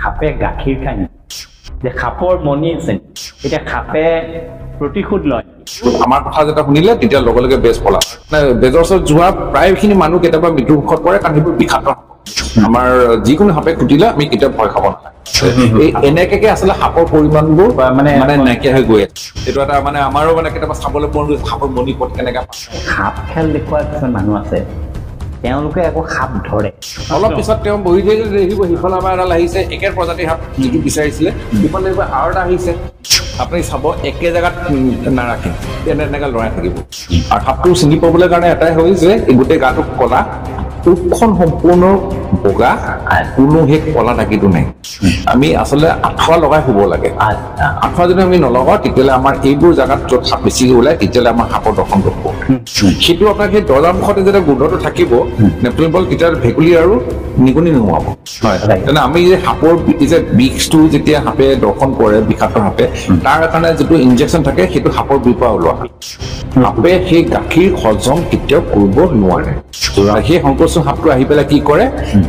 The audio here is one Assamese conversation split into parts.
সাপে গাখীৰ খায় যে সাপৰ মণি আছে এটা সাপে প্ৰতিশোধ লয় আমাৰ কথা যেটা শুনিলে তেতিয়া লগে লগে বেজ পলা বেজৰ ওচৰত যোৱা প্ৰায়খিনি মানুহ কেতিয়াবা মৃত্যুৰ মুখত পৰে কাৰণ সেইবোৰ বিষাক্ত আমাৰ যিকোনো সাপে খুটিলে আমি কেতিয়াও ভয় খাব নালাগে এই এনেকে আসলে সাপৰ পৰিমাণবোৰ মানে নাইকিয়া হৈ গৈ আছে এইটো এটা মানে আমাৰো মানে কেতিয়াবা চাবলৈ মন গৈছে সাপৰ মণি ক'ত কেনেকৈ সাপ খেল দেখুওৱা কিছুমান মানুহ আছে তেওঁলোকে আকৌ সাপ ধৰে অলপ পিছত তেওঁ বহি দিয়ে দেখিব সিফালে আমাৰ এডাল আহিছে একে প্ৰজাতিৰ সাপ যিটো বিচাৰিছিলে সিফালে আৰু এটা আহিছে আপুনি চাব একে জেগাত নাৰাখে এনেকৈ লৰাই থাকিব আৰু সাপটো চিনি পাবলৈ কাৰণে এটাই হয় যে গোটেই গাটো কলা উৎখন সম্পূৰ্ণ বগা কোনো সেই কলা ডাকিটো নাই আমি আসলে আঠুৱা লগাই শুব লাগে আঠুৱা যদি আমি নলগাওঁ তেতিয়াহ'লে আমাৰ এইবোৰ জেগাত য'ত সাপ বেছিকৈ ওলায় তেতিয়াহ'লে আমাৰ সাপৰ দৰ্শনটো হ'ব সেইটো আপোনাৰ সেই দৰ্জাৰ মুখতে যেতিয়া গোন্ধটো থাকিব নেপথলিন বল তেতিয়াহ'লে ভেকুলী আৰু নিগনি নোহোৱাব হয় তেনে আমি যে সাপৰ যে বিষটো যেতিয়া সাপে দৰ্শন কৰে বিষাক্ত সাপে তাৰ কাৰণে যিটো ইনজেকশ্যন থাকে সেইটো সাপৰ বিৰ পৰা ওলোৱা সাপে সেই গাখীৰ হজম কেতিয়াও কৰিব নোৱাৰে সেই সংকোচন সাপটো আহি পেলাই কি কৰে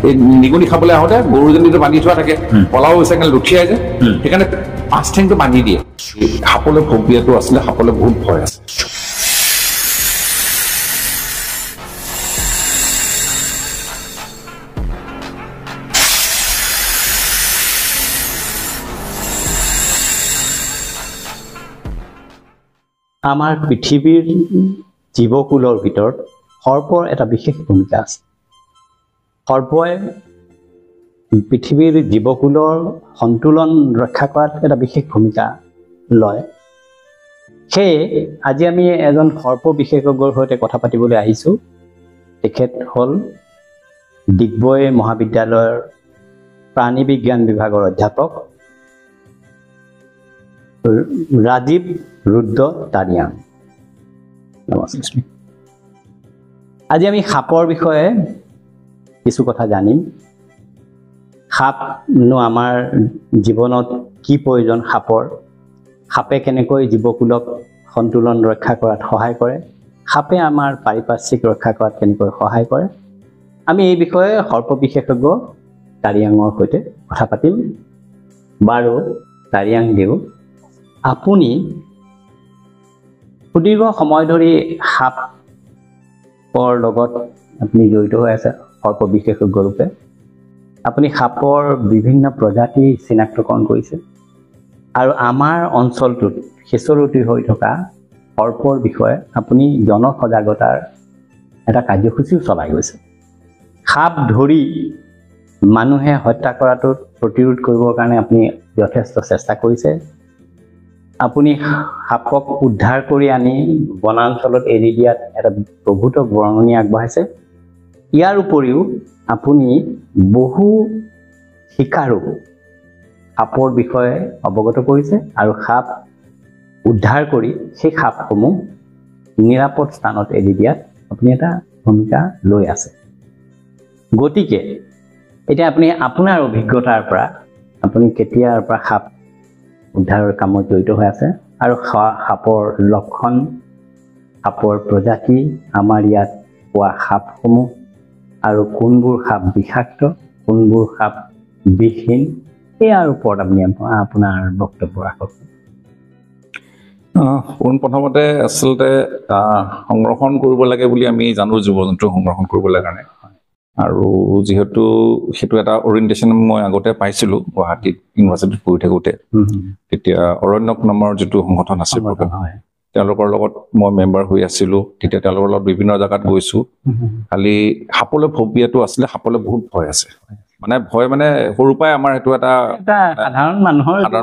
এই নিগনি খাবলৈ আহোঁতে গৰুজনীটো বান্ধি থোৱা থাকে পলাও হৈছে কাৰণে লুঠিয়াই যায় সেইকাৰণে পাঁচ ঠেংটো বান্ধি দিয়ে সাপলৈ ফবিয়াটো আছিলে সাপলৈ বহুত ভয় আছে আমাৰ পৃথিৱীৰ জীৱকুলৰ ভিতৰত সৰ্পৰ এটা বিশেষ ভূমিকা আছে সৰ্পই পৃথিৱীৰ জীৱকুলৰ সন্তুলন ৰক্ষা কৰাত এটা বিশেষ ভূমিকা লয় সেয়ে আজি আমি এজন সৰ্প বিশেষজ্ঞৰ সৈতে কথা পাতিবলৈ আহিছোঁ তেখেত হ'ল ডিগবৈ মহাবিদ্যালয়ৰ প্ৰাণী বিজ্ঞান বিভাগৰ অধ্যাপক ৰাজীৱ ৰুদ্ৰ তাৰিয়াং নমস্কাৰ আজি আমি সাপৰ বিষয়ে কিছু কথা জানিম সাপনো আমাৰ জীৱনত কি প্ৰয়োজন সাপৰ সাপে কেনেকৈ জীৱকুলক সন্তুলন ৰক্ষা কৰাত সহায় কৰে সাপে আমাৰ পাৰিপাৰ্শ্বিক ৰক্ষা কৰাত কেনেকৈ সহায় কৰে আমি এই বিষয়ে সৰ্প বিশেষজ্ঞ তাৰিয়াঙৰ সৈতে কথা পাতিম বাৰু তাৰিয়াং দেউ আপুনি সুদীৰ্ঘ সময় ধৰি সাপৰ লগত আপুনি জড়িত হৈ আছে সৰ্প বিশেষজ্ঞ ৰূপে আপুনি সাপৰ বিভিন্ন প্ৰজাতি চিনাক্তকৰণ কৰিছে আৰু আমাৰ অঞ্চলটোত খেচৰতি হৈ থকা সৰ্পৰ বিষয়ে আপুনি জনসজাগতাৰ এটা কাৰ্যসূচীও চলাই গৈছে সাপ ধৰি মানুহে হত্যা কৰাটো প্ৰতিৰোধ কৰিবৰ কাৰণে আপুনি যথেষ্ট চেষ্টা কৰিছে আপুনি সাপক উদ্ধাৰ কৰি আনি বনাঞ্চলত এৰি দিয়াত এটা প্ৰভূত বৰঙণি আগবঢ়াইছে ইয়াৰ উপৰিও আপুনি বহু শিকাৰক সাপৰ বিষয়ে অৱগত কৰিছে আৰু সাপ উদ্ধাৰ কৰি সেই সাপসমূহ নিৰাপদ স্থানত এৰি দিয়াত আপুনি এটা ভূমিকা লৈ আছে গতিকে এতিয়া আপুনি আপোনাৰ অভিজ্ঞতাৰ পৰা আপুনি কেতিয়াৰ পৰা সাপ উদ্ধাৰৰ কামত জড়িত হৈ আছে আৰু সাপৰ লক্ষণ সাপৰ প্ৰজাতি আমাৰ ইয়াত পোৱা সাপসমূহ আৰু কোনবোৰ সাপ বিষাক্ত কোনবোৰ সাপ বিষহীন ইয়াৰ ওপৰত আপুনি আপোনাৰ বক্তব্য ৰাখক পোনপ্ৰথমতে আচলতে সংৰক্ষণ কৰিব লাগে বুলি আমি জানো জীৱ জন্তু সংৰক্ষণ কৰিবলৈ কাৰণে আৰু যেহেতু সেইটো এটা অৰিয়েণ্টেশ্যন মই আগতে পাইছিলোঁ গুৱাহাটীত ইউনিভাৰ্চিটিত পঢ়ি থাকোঁতে তেতিয়া অৰণ্যক নামৰ যিটো সংগঠন আছে তেওঁলোকৰ লগত মই মেম্বাৰ হৈ আছিলোঁ তেতিয়া তেওঁলোকৰ লগত বিভিন্ন জেগাত গৈছোঁ খালি সাপলৈ ফবিয়াটো আছিলে সাপলৈ বহুত ভয় আছে মানে ভয় মানে সৰুৰ পৰাই আমাৰ সেইটো এটা সাধাৰণ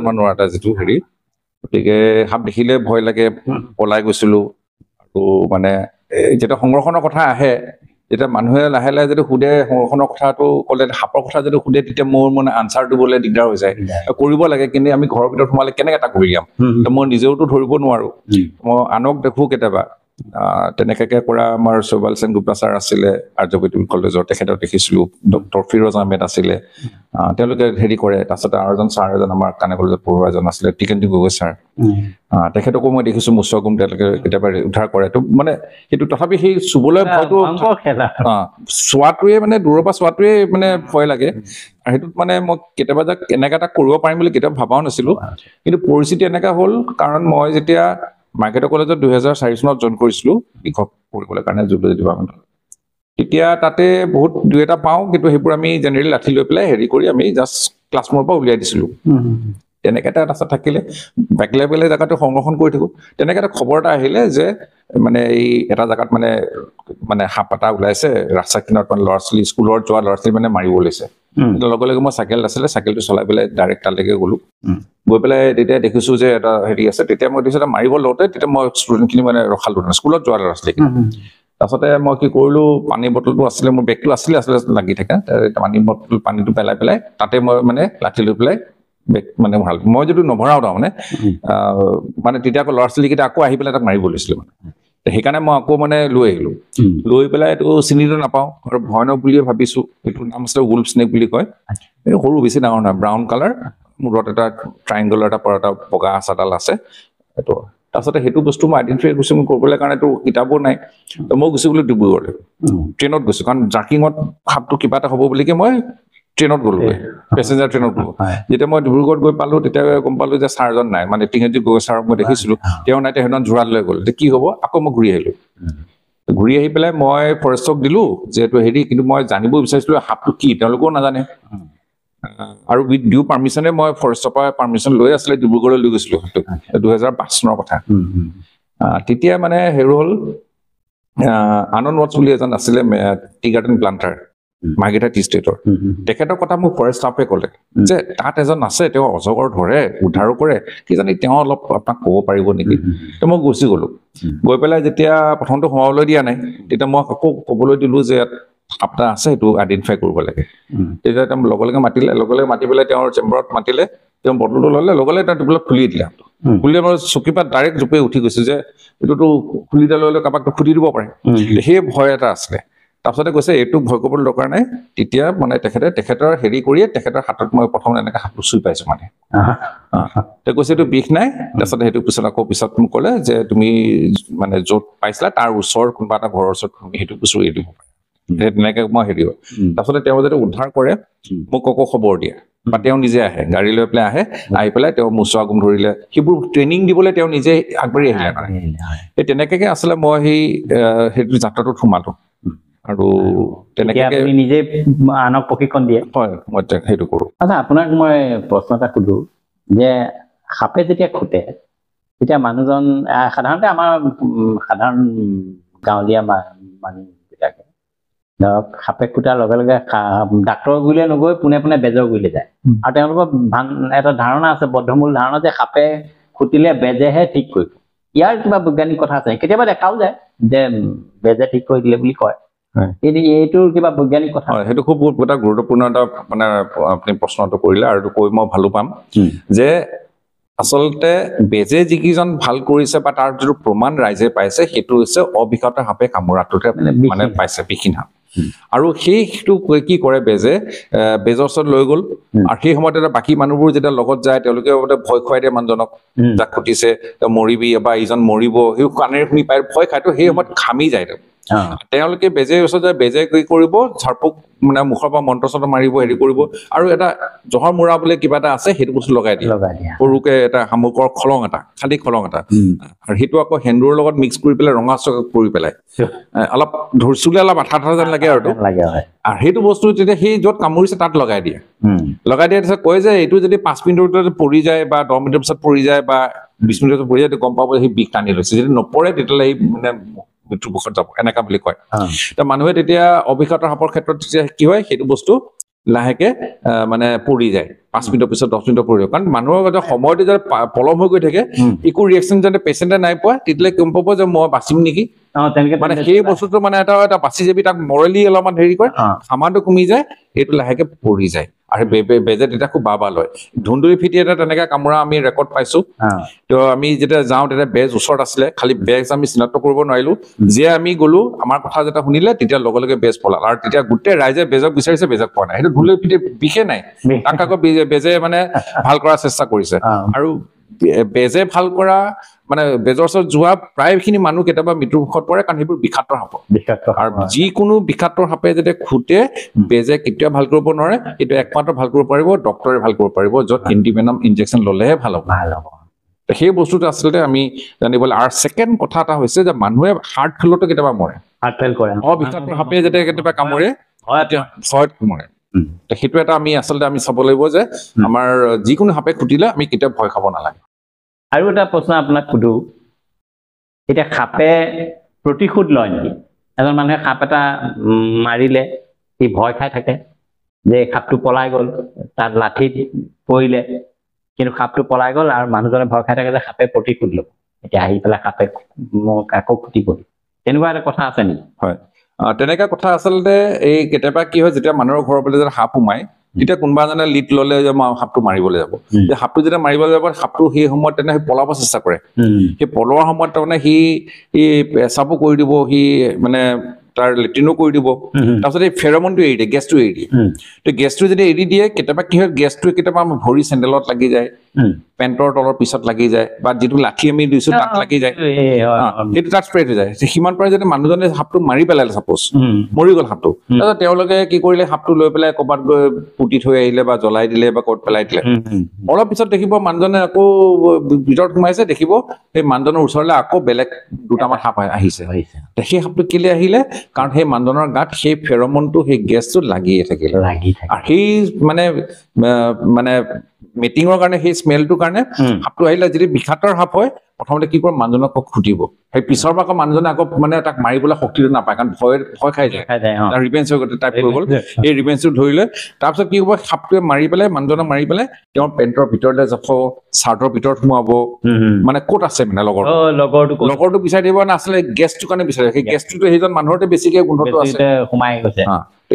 মানুহৰ এটা যিটো হেৰি গতিকে সাপ দেখিলে ভয় লাগে পলাই গৈছিলোঁ আৰু মানে যেতিয়া সংৰক্ষণৰ কথা আহে যেতিয়া মানুহে লাহে লাহে যদি সোধে সংৰক্ষণৰ কথাটো ক'লে সাপৰ কথা যদি সোধে তেতিয়া মোৰ মানে আনচাৰ দিবলৈ দিগদাৰ হৈ যায় কৰিব লাগে কিন্তু আমি ঘৰৰ ভিতৰত সোমালে কেনেকৈ এটা কৰি যাম মই নিজেওতো ধৰিব নোৱাৰোঁ মই আনক দেখোঁ কেতিয়াবা তেনেকৈ কৰা আমাৰ শৈবাল সেন গুপ্তা ছাৰ আছিলে আৰ্যজ্যোতি কলেজৰ তেখেতক দেখিছিলোঁ ডক্টৰ ফিৰোজ আহমেদ আছিলে তেওঁলোকে হেৰি কৰে তাৰপিছতে আৰু এজন ছাৰ এজন আমাৰ কানে কলেজত পঢ়োৱা এজন আছিলে টিকেন্দ্ৰ গগৈ ছাৰ তেখেতকো মই দেখিছোঁ মুছাগুম তেওঁলোকে কেতিয়াবা উদ্ধাৰ কৰে তো মানে সেইটো তথাপি সেই চুবলৈ ভয়টো চোৱাটোৱে মানে দূৰৰ পৰা চোৱাটোৱে মানে ভয় লাগে আৰু সেইটোত মানে মই কেতিয়াবা যে এনেকৈ এটা কৰিব পাৰিম বুলি কেতিয়াবা ভবাও নাছিলোঁ কিন্তু পৰিস্থিতি এনেকুৱা হ'ল কাৰণ মই যেতিয়া মাৰ্কেটৰ কলেজত 2004 চনত জইন কৰিছিলোঁ শিক্ষক পঢ়িবলৈ কাৰণে জুলজি ডিপাৰ্টমেণ্টত তেতিয়া তাতে বহুত দুই এটা পাওঁ কিন্তু সেইবোৰ আমি জেনেৰেলি লাঠি লৈ পেলাই হেৰি কৰি আমি জাষ্ট ক্লাছৰুমৰ পৰা উলিয়াই দিছিলোঁ তেনেকৈ এটা ৰাস্তা থাকিলে বেলেগ বেলেগ জেগাটো সংৰক্ষণ কৰি থাকোঁ তেনেকৈ এটা খবৰ এটা আহিলে যে মানে এই এটা জেগাত মানে মানে সাপ এটা ওলাইছে ৰাস্তা কিনাৰত মানে ল'ৰা ছোৱালী স্কুলত যোৱা ল'ৰা ছোৱালী মানে মাৰিব লৈছে লগে লগে মই চাইকেল আছিলে চাইকেলটো চলাই পেলাই ডাইৰেক্ট তালৈকে গ'লোঁ গৈ পেলাই তেতিয়া দেখিছোঁ যে এটা হেৰি আছে তেতিয়া মই দেখিছোঁ এটা মাৰিব লওঁতে তেতিয়া মই ষ্টুডেণ্টখিনি মানে ৰখালোঁ স্কুলত যোৱা ল'ৰা ছোৱালীখিনি তাৰপাছতে মই কি কৰিলোঁ পানী বটলটো আছিলে মোৰ বেগটো আছিলে লাগি থাকে পানী বটল পানীটো পেলাই পেলাই তাতে মই মানে লাঠি লৈ পেলাই বেগ মানে ভাল মই যদি নভৰাওঁ তাৰমানে মানে তেতিয়া আকৌ ল'ৰা ছোৱালীকেইটা আকৌ আহি পেলাই তাক মাৰিব লৈছিলোঁ মানে সেইকাৰণে মই আকৌ মানে লৈ আহিলোঁ লৈ পেলাই এইটো চিনিটো নাপাওঁ আৰু ভয়ানক বুলিয়ে ভাবিছোঁ এইটো নাম আছিলে উলফ স্নেক বুলি কয় এই সৰু বেছি ডাঙৰ নহয় ব্ৰাউন কালাৰ মূৰত এটা ট্ৰাইংগলৰ এটা বগা চাডাল আছে এইটো তাৰপিছতে সেইটো বস্তু মই আইডেণ্টিফাই কৰিছোঁ মই কৰিবলৈ কাৰণে এইটো কিতাপো নাই তো মই গুচি গ'লোঁ ডিব্ৰুগড়লৈ ট্ৰেইনত গৈছোঁ কাৰণ জাৰ্কিঙত সাপটো কিবা এটা হ'ব বুলিকে মই ট্ৰেইনত গ'লোঁ পেছেঞ্জাৰ ট্ৰেইনত গ'লোঁ যেতিয়া মই ডিব্ৰুগড়ত গৈ পালোঁ তেতিয়া গম পালোঁ যে ছাৰজন নাই মানে টিঙেদি গৈ ছাৰক মই দেখিছিলোঁ তেওঁ নাই সেইদিনা যোৰহাট লৈ গ'ল এতিয়া কি হ'ব আকৌ মই ঘূৰি আহিলোঁ ঘূৰি আহি পেলাই মই ফৰেষ্টক দিলোঁ যিহেতু হেৰি কিন্তু মই জানিব বিচাৰিছিলোঁ সাপটো কি তেওঁলোকেও নাজানে আৰু উইথ ডিউ পাৰ্মিশ্যনে মই ফৰেষ্টৰ পৰা পাৰ্মিশ্যন লৈ আছিলে ডিব্ৰুগড়লৈ লৈ গৈছিলোঁ সেইটো 2005 চনৰ কথা তেতিয়া মানে হেৰি হ'ল আনন্দ ৱাটছ বুলি এজন আছিলে টি গাৰ্ডেন প্লান্টাৰ মাৰ্ঘেৰিটা টি ষ্টেটৰ তেখেতৰ কথা মোক ফৰেষ্ট ষ্টাফে ক'লে যে তাত এজন আছে তেওঁ অজগৰ ধৰে উদ্ধাৰো কৰে কিজানি তেওঁ অলপ আপোনাক ক'ব পাৰিব নেকি তো মই গুচি গ'লোঁ গৈ পেলাই যেতিয়া প্ৰথমটো সোমাবলৈ দিয়া নাই তেতিয়া মই আকৌ ক'বলৈ দিলোঁ যে ইয়াত সাপ এটা আছে সেইটো আইডেণ্টিফাই কৰিব লাগে তেতিয়া তেওঁ লগে লগে মাতি পেলাই তেওঁৰ চেম্বাৰত মাতিলে তেওঁ বটলটো ল'লে লগে লগে তেওঁ টেবুলত খুলি দিলে খুলি মই চকীৰ পৰা ডাইৰেক্ট জোপে উঠি গৈছোঁ যে এইটোতো খুলি দিলে লৈ কাৰোবাকতো খুলি দিব পাৰে সেই ভয় এটা আছিলে তাৰপিছতে কৈছে এইটো ভয় কৰিবলৈ দৰকাৰ নাই তেতিয়া মানে তেখেতৰ হেৰি কৰিয়ে তেখেতৰ হাতত মই প্ৰথম এনেকৈ হাতটো চুই পাইছোঁ মানে তেওঁ কৈছে এইটো বিষ নাই তাৰপিছতে সেইটো পিছত মোক ক'লে যে তুমি মানে য'ত পাইছিলা তাৰ ওচৰ কোনোবা এটা ঘৰৰ ওচৰত তুমি সেইটো চুই দিব পাৰা তেনেকৈ মই হেৰি হয় তাৰপিছতে তেওঁ যেতিয়া উদ্ধাৰ কৰে মোক আকৌ খবৰ দিয়ে বা তেওঁ নিজে আহে গাড়ী লৈ পেলাই আহি পেলাই তেওঁ মোচোৱা গুম ধৰিলে সেইবোৰ ট্ৰেইনিং দিবলৈ তেওঁ নিজে আগবাঢ়ি আহিলে সেই তেনেকৈ আচলতে মই সেইটো যাত্ৰাটোত সোমালোঁ আৰু তেনেকৈ নিজে আনক প্ৰশিক্ষণ দিয়ে হয় মই সেইটো কৰোঁ আচ্ছা আপোনাক মই প্ৰশ্ন এটা সোধোঁ যে সাপে যেতিয়া খুটে তেতিয়া মানুহজন সাধাৰণতে আমাৰ সাধাৰণ গাঁৱলীয়া মানুহবিলাকে ধৰক সাপে খুটাৰ লগে লগে ডাক্তৰৰ গুৰিলৈ নগৈ পোনে পোনে বেজৰ গুৰিলৈ যায় আৰু তেওঁলোকৰ এটা ধাৰণা আছে বদ্ধমূল ধাৰণা যে সাপে খুটিলে বেজেহে ঠিক কৰিব ইয়াৰ কিবা বৈজ্ঞানিক কথা আছে কেতিয়াবা দেখাও যায় যে বেজে ঠিক কৰি দিলে বুলি কয় এইটোৰ কিবা বৈজ্ঞানিক কথা সেইটো খুব এটা গুৰুত্বপূৰ্ণ এটা মানে আপুনি প্ৰশ্নটো কৰিলে আৰু কৈ মই ভালো পাম যে আচলতে বেজে যিকেইজন ভাল কৰিছে বা তাৰ যিটো প্ৰমাণ ৰাইজে পাইছে সেইটো হৈছে অবিষাক্ত সাপে কামোৰাটোতে মানে পাইছে বিষহীন সাপ আৰু সেইটো কি কৰে বেজৰ ওচৰত লৈ গ'ল আৰু সেই সময়ত এটা বাকী মানুহবোৰ যেতিয়া লগত যায় তেওঁলোকে ভয় খুৱাই দিয়ে মানুহজনক যাক খুটিছে মৰিবি বা ইজন মৰিব সেই কাণেৰে শুনি পাই ভয় খায়তো সেই সময়ত ঘামি যায় তেওঁলোকে বেজে ওচৰত যায় বেজে কি কৰিব ঝাৰপোক মানে মুখৰ পৰা মন্ত্ৰ চন্ত্ৰ মাৰিব হেৰি কৰিব আৰু এটা জহৰ মূৰা বোলে কিবা এটা আছে সেইটো বস্তু লগাই দিয়ে সৰুকে এটা শামুকৰ খলং এটা খালী খলং এটা আৰু সেইটো আকৌ সেন্দুৰৰ লগত মিক্স কৰি পেলাই ৰঙা চক কৰি পেলাই অলপ ধৰচুলে অলপ আঠা আঠা যেন লাগে আৰু সেইটো বস্তু যেতিয়া সেই য'ত কামুৰিছে তাত লগাই দিয়ে পিছত কয় যে এইটো যদি 5 মিনিটৰ ভিতৰত পৰি যায় বা 10 মিনিটৰ পিছত পৰি যায় বা 20 মিনিটৰ পিছত পৰি যায় গম পাব সেই বিষ টানি লৈছে যদি নপৰে তেতিয়াহ'লে সেই মানে মৃত্যুমুখত যাব এনেকা বুলি কয় মানুহে তেতিয়া অবিষাক্ত সাপৰ ক্ষেত্ৰত তেতিয়া কি হয় সেইটো বস্তু লাহেকে মানে পৰি যায় 5 মিনিটৰ পিছত 10 মিনিটৰ পৰি যায় কাৰণ মানুহৰ সময়টো যেতিয়া পলম হৈ গৈ থাকে একো ৰিয়েকশ্যন যদি পেচেণ্টে নাই পোৱা তেতিয়ালে গম পাব যে মই বাচিম নেকি মানে সেই বস্তুটো মানে এটা বাচি যাবি তাক মৰেলি অলপমান হেৰি কৰে সামানটো কমি যায় সেইটো লাহেকে পৰি যায় আৰু বেজে তেতিয়া খুব বাবা লয় ধুন্দুলি ফিটি এটা তেনেকৈ কামোৰা আমি ৰেকৰ্ড পাইছোঁ তো আমি যেতিয়া যাওঁ তেতিয়া বেজ ওচৰত আছিলে খালি বেজ আমি চিনাক্ত কৰিব নোৱাৰিলোঁ যে আমি গ'লোঁ আমাৰ কথা যেতিয়া শুনিলে তেতিয়া লগে লগে বেজ পলাল আৰু তেতিয়া গোটেই ৰাইজে বেজক বিচাৰিছে বেজক পোৱা নাই সেইটো ধুন্দুলি ফিটি বিষে নাই তাক আকৌ বেজে মানে ভাল কৰাৰ চেষ্টা কৰিছে আৰু বেজে ভাল কৰা মানে বেজৰ ওচৰত যোৱা প্ৰায়খিনি মানুহ কেতিয়াবা মৃত্যুৰ মুখত পৰে কাৰণ সেইবোৰ বিষাক্ত সাপ আৰু যিকোনো বিষাক্ত সাপে যেতিয়া খুটে বেজে কেতিয়াও ভাল কৰিব নোৱাৰে এইটো একমাত্ৰ ভাল কৰিব পাৰিব ডক্তৰে ভাল কৰিব পাৰিব য'ত এণ্টিভেনম ইনজেকশ্যন ল'লেহে ভাল হ'ব সেই বস্তুটো আচলতে আমি জানিবলৈ আৰু ছেকেণ্ড কথা এটা হৈছে যে মানুহে হাৰ্ট ফেইলতো কেতিয়াবা মৰে হাৰ্ট ফেইল কৰে বিষাক্ত সাপে যেতিয়া কেতিয়াবা কামুৰে ভয়ত মৰে সেইটো এটা আমি আচলতে আমি চাব লাগিব যে আমাৰ যিকোনো সাপে খুটিলে আমি কেতিয়াও ভয় খাব নালাগে আৰু এটা প্ৰশ্ন আপোনাক সুধো এতিয়া সাপে প্ৰতিশোধ লয় নেকি এজন মানুহে সাপ এটা মাৰিলে সি ভয় খাই থাকে যে সাপটো পলাই গ'ল তাত লাঠি পৰিলে কিন্তু সাপটো পলাই গ'ল আৰু মানুহজনে ভয় খাই থাকে যে সাপে প্ৰতিশোধ ল'ব এতিয়া আহি পেলাই সাপে মোক আকৌ খুটি গ'ল তেনেকুৱা এটা কথা আছে নেকি হয় তেনেকুৱা কথা আচলতে এই কেতিয়াবা কি হয় যেতিয়া মানুহৰ ঘৰৰ ফালে যেতিয়া সাপ সোমায় তেতিয়া কোনোবা এজনে লিড ল'লে যে সাপটো মাৰিবলৈ যাব যে সাপটো যেতিয়া মাৰিবলৈ যাব সাপটো সেই সময়ত তেনে পলাব চেষ্টা কৰে সেই পলোৱাৰ সময়ত তাৰমানে সি পেচাবো কৰি দিব সি মানে তাৰ লেট্ৰিনো কৰি দিব তাৰপিছত এই ফেৰমনটো এৰি দিয়ে গেছটো এৰি দিয়ে তো গেছটো যদি এৰি দিয়ে কেতিয়াবা কি হয় গেছটো কেতিয়াবা ভৰি চেণ্ডেলত লাগি যায় পেণ্টৰ তলৰ পিছত লাগি যায় বা যিটো লাঠি আমি দিছোঁ তাত লাগি যায় সেইটো তাত স্প্ৰেড হৈ যায় সিমান পাৰে যদি মানুহজনে সাপটো মাৰি পেলালে চাপ'জ মৰি গ'ল সাপটো তাৰপিছত তেওঁলোকে কি কৰিলে সাপটো লৈ পেলাই ক'ৰবাত গৈ পুতি থৈ আহিলে বা জ্বলাই দিলে বা ক'ত পেলাই দিলে অলপ পিছত দেখিব মানুহজনে আকৌ ভিতৰত সোমাইছে দেখিব সেই মানুহজনৰ ওচৰলৈ আকৌ বেলেগ দুটামান সাপ আহিছে সেই সাপটো কেলৈ আহিলে কাৰণ সেই মানুহজনৰ গাত সেই ফেৰমনটো সেই গেছটো লাগিয়ে থাকিলে আৰু সেই মানে মিটিঙৰ কাৰণে সেই স্মেলটোৰ কাৰণে সাপটো আহিলে যদি বিষাক্তৰ সাপ হয় প্ৰথমতে কি কৰে মানুহজনক খুটিব সেই পিছৰ পৰা আকৌ মানুহজনে আকৌ মানে তাক মাৰিবলৈ শক্তিটো নাপায় কাৰণ ভয় খাই যায় তাৰ ৰিভেঞ্চ টাইপ হৈ গ'ল সেই ৰিভেঞ্চটো ধৰি লৈ তাৰপিছত কি হ'ব সাপটোৱে মাৰি পেলাই মানুহজনক মাৰি পেলাই তেওঁৰ পেণ্টৰ ভিতৰলৈ যাব চাৰ্টৰ ভিতৰত সোমাব মানে ক'ত আছে মানে লগৰটো বিচাৰি দিব না আচলতে গেছটোৰ কাৰণে বিচাৰে সেই গেছটোতো সেইজন মানুহতে বেছিকে গোন্ধটো আছে সোমাই গৈছে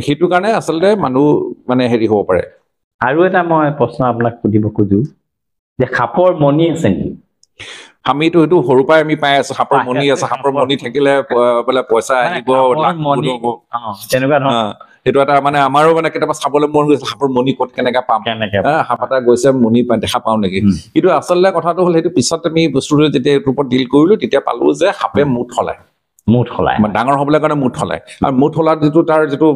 সেইটো কাৰণে আচলতে মানুহ মানে হেৰি হ'ব পাৰে আৰু এটা মই প্ৰশ্ন আপোনাক সুধিব খোজো যে সাপৰ মণি আছে নেকি আমিতো সেইটো সৰুৰ পৰাই আমি পাই আছো সাপৰ মণি আছে সাপৰ মণি থাকিলে বোলে পইচা আহিব তেনেকুৱা ধৰণৰ সেইটো এটা মানে আমাৰো মানে কেতিয়াবা চাবলৈ মন গৈছে সাপৰ মণি ক'ত কেনেকে পাম সাপ এটা গৈছে মণি দেখা পাওঁ নেকি কিন্তু আচলতে কথাটো হ'ল সেইটো পিছত আমি বস্তুটো যেতিয়া এইটোৰ ওপৰত ডিল কৰিলো তেতিয়া পালো যে সাপে মুঠ সলায় ডাঙৰ হ'বলৈ কাৰণে মুঠ সলায় আৰু মুঠ সলাৰ যিটো তাৰ যিটো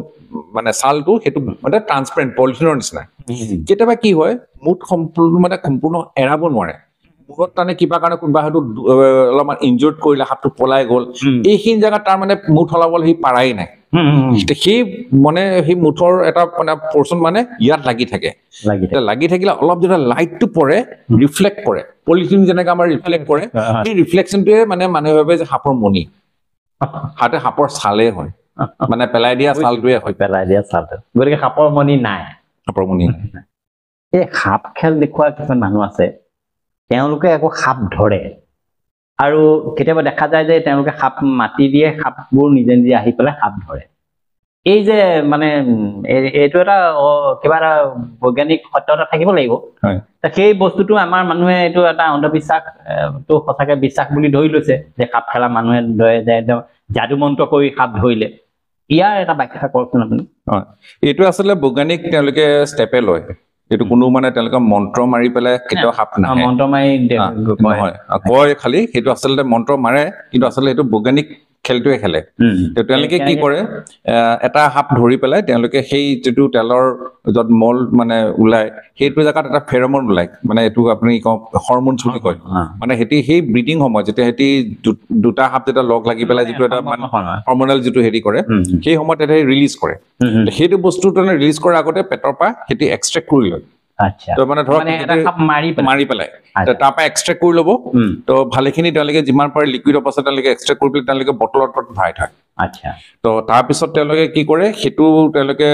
মানে ছালটো সেইটো মানে ট্ৰান্সপাৰেণ্ট পলিথিনৰ নিচিনা কেতিয়াবা কি হয় মুঠ সম্পূৰ্ণ এৰাব নোৱাৰে মুখত তাৰমানে কিবা কাৰণে কোনোবা হয়তো অলপমান ইনজৰ্ড কৰিলে সাপটো পলাই গ'ল এইখিনি জেগাত তাৰ মানে মুঠ সলাবলৈ সি পাৰাই নাই সেই মানে সেই মুঠৰ এটা মানে পৰ্চন মানে ইয়াত লাগি থাকে লাগি থাকিলে অলপ যেতিয়া লাইটটো পৰে ৰিফ্লেক্ট কৰে পলিথিন যেনেকৈ আমাৰ ৰিফ্লেক্ট কৰে সেই ৰিফ্লেকশ্যনটোৱে মানে মানুহে ভাবে যে সাপৰ মণি হাতে সাপৰ ছালে হয় মানে পেলাই দিয়া ছালটোৱে হয় গতিকে সাপৰ মণি নাই এই সাপ খেল দেখুওৱা কিছুমান মানুহ আছে তেওঁলোকে আকৌ সাপ ধৰে আৰু কেতিয়াবা দেখা যায় যে তেওঁলোকে সাপ মাতি দিয়ে সাপবোৰ নিজে নিজে আহি পেলাই সাপ ধৰে এই যে মানে এইটো এটা কিবা এটা বৈজ্ঞানিক সত্যতা থাকিব লাগিব সেই বস্তুটো আমাৰ মানুহে এইটো এটা অন্ধবিশ্বাসটো সঁচাকে বিশ্বাস বুলি ধৰি লৈছে যে সাপ খেলা মানুহে ধৰে যে যাদু মন্ত্ৰ কৰি সাপ ধৰিলে ইয়াৰ এটা ব্যাখ্যা কৰকচোন আপুনি এইটো আচলতে বৈজ্ঞানিক তেওঁলোকে ষ্টেপে লয় এইটো কোনো মানে তেওঁলোকে মন্ত্ৰ মাৰি পেলাই কেতিয়াও সাপ নাহে মন্ত্ৰ মাৰি নহয় কয় খালি সেইটো আচলতে মন্ত্ৰ মাৰে কিন্তু আচলতে সেইটো বৈজ্ঞানিক খেলটোৱে খেলে তেওঁলোকে কি কৰে এটা সাপ ধৰি পেলাই তেওঁলোকে সেই যিটো তেলৰ য'ত মল মানে ওলাই সেইটো জেগাত এটা ফেৰমন ওলাই মানে এইটো আপুনি কওঁ হৰম'নছ বুলি কয় মানে সিহঁতি সেই ব্ৰিডিং সময়ত যেতিয়া সিহঁতি দুটা সাপ যেতিয়া লগ লাগি পেলাই যিটো এটা মানে হৰম'নেল যিটো হেৰি কৰে সেই সময়ত এটা ৰিলিজ কৰে সেইটো বস্তুটো ৰিলিজ কৰাৰ আগতে পেটৰ পৰা সিহঁতি এক্সট্ৰেক্ট কৰি লয় মানে ধৰক মাৰি পেলাই তাৰ পৰা এক্সট্ৰেক্ট কৰি ল'ব তো ভালেখিনি তেওঁলোকে যিমান পাৰে লিকুইড অৱস্থা তেওঁলোকে এক্সট্ৰেক্ট কৰি পেলাই তেওঁলোকে বটলত ভৰাই থয় তো তাৰপিছত তেওঁলোকে কি কৰে সেইটো তেওঁলোকে